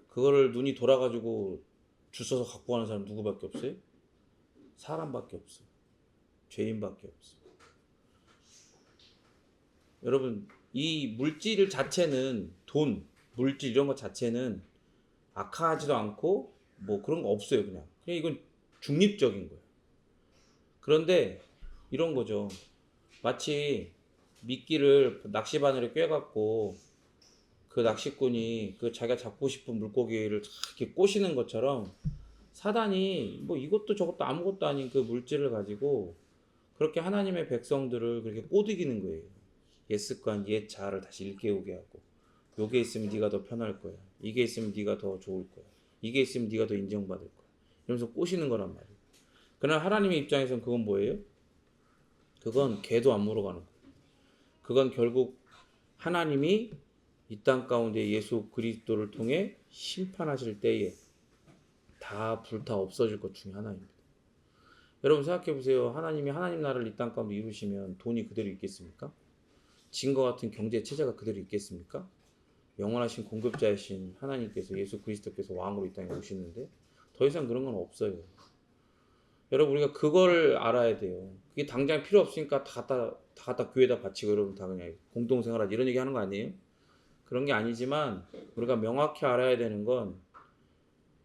그거를 눈이 돌아가지고 주워서 갖고 가는 사람 누구밖에 없어요? 사람밖에 없어. 죄인밖에 없어. 여러분, 이 물질 자체는 돈, 물질 이런 것 자체는 악하지도 않고 뭐 그런 거 없어요. 그냥 이건 중립적인 거예요. 그런데 이런 거죠. 마치 미끼를 낚시바늘에 꿰갖고 그 낚시꾼이 그 자기가 잡고 싶은 물고기를 이렇게 꼬시는 것처럼 사단이 뭐 이것도 저것도 아무것도 아닌 그 물질을 가지고 그렇게 하나님의 백성들을 그렇게 꼬드기는 거예요. 옛 습관, 옛 자아를 다시 일깨우게 하고, 요게 있으면 네가 더 편할 거야. 이게 있으면 네가 더 좋을 거야. 이게 있으면 네가 더 인정받을 거야. 이러면서 꼬시는 거란 말이에요. 그러나 하나님의 입장에서는 그건 뭐예요? 그건 개도 안 물어가는 거예요. 그건 결국 하나님이 이 땅 가운데 예수 그리스도를 통해 심판하실 때에 다 불타 없어질 것 중에 하나입니다. 여러분 생각해 보세요. 하나님이 하나님 나라를 이 땅 가운데 이루시면 돈이 그대로 있겠습니까? 지금과 같은 경제 체제가 그대로 있겠습니까? 영원하신 공급자이신 하나님께서 예수 그리스도께서 왕으로 이 땅에 오시는데 더 이상 그런 건 없어요. 여러분 우리가 그걸 알아야 돼요. 그게 당장 필요 없으니까 다 갖다 교회에다 바치고 여러분 다 그냥 공동생활하지 이런 얘기 하는 거 아니에요? 그런 게 아니지만 우리가 명확히 알아야 되는 건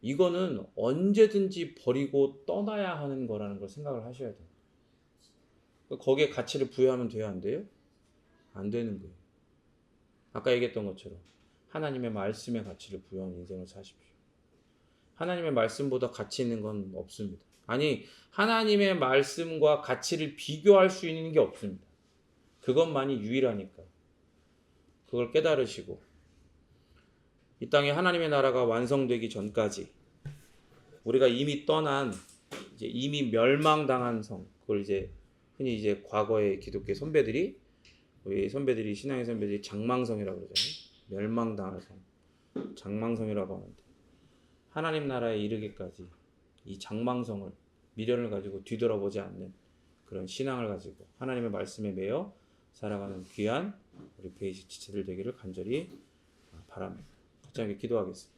이거는 언제든지 버리고 떠나야 하는 거라는 걸 생각을 하셔야 돼요. 거기에 가치를 부여하면 돼요, 안 돼요? 안 되는 거예요. 아까 얘기했던 것처럼 하나님의 말씀에 가치를 부여하는 인생을 사십시오. 하나님의 말씀보다 가치 있는 건 없습니다. 아니, 하나님의 말씀과 가치를 비교할 수 있는 게 없습니다. 그것만이 유일하니까. 그걸 깨달으시고 이 땅에 하나님의 나라가 완성되기 전까지 우리가 이미 떠난 이제 이미 멸망당한 성, 그걸 이제 흔히 이제 과거의 기독교 선배들이 우리 선배들이 신앙의 선배들이 장망성이라고 그러잖아요. 멸망당한 성, 장망성이라고 하는데 하나님 나라에 이르기까지 이 장망성을 미련을 가지고 뒤돌아보지 않는 그런 신앙을 가지고 하나님의 말씀에 매여 살아가는 귀한 우리 베이직 지체들 되기를 간절히 바랍니다. 같이 함께 기도하겠습니다.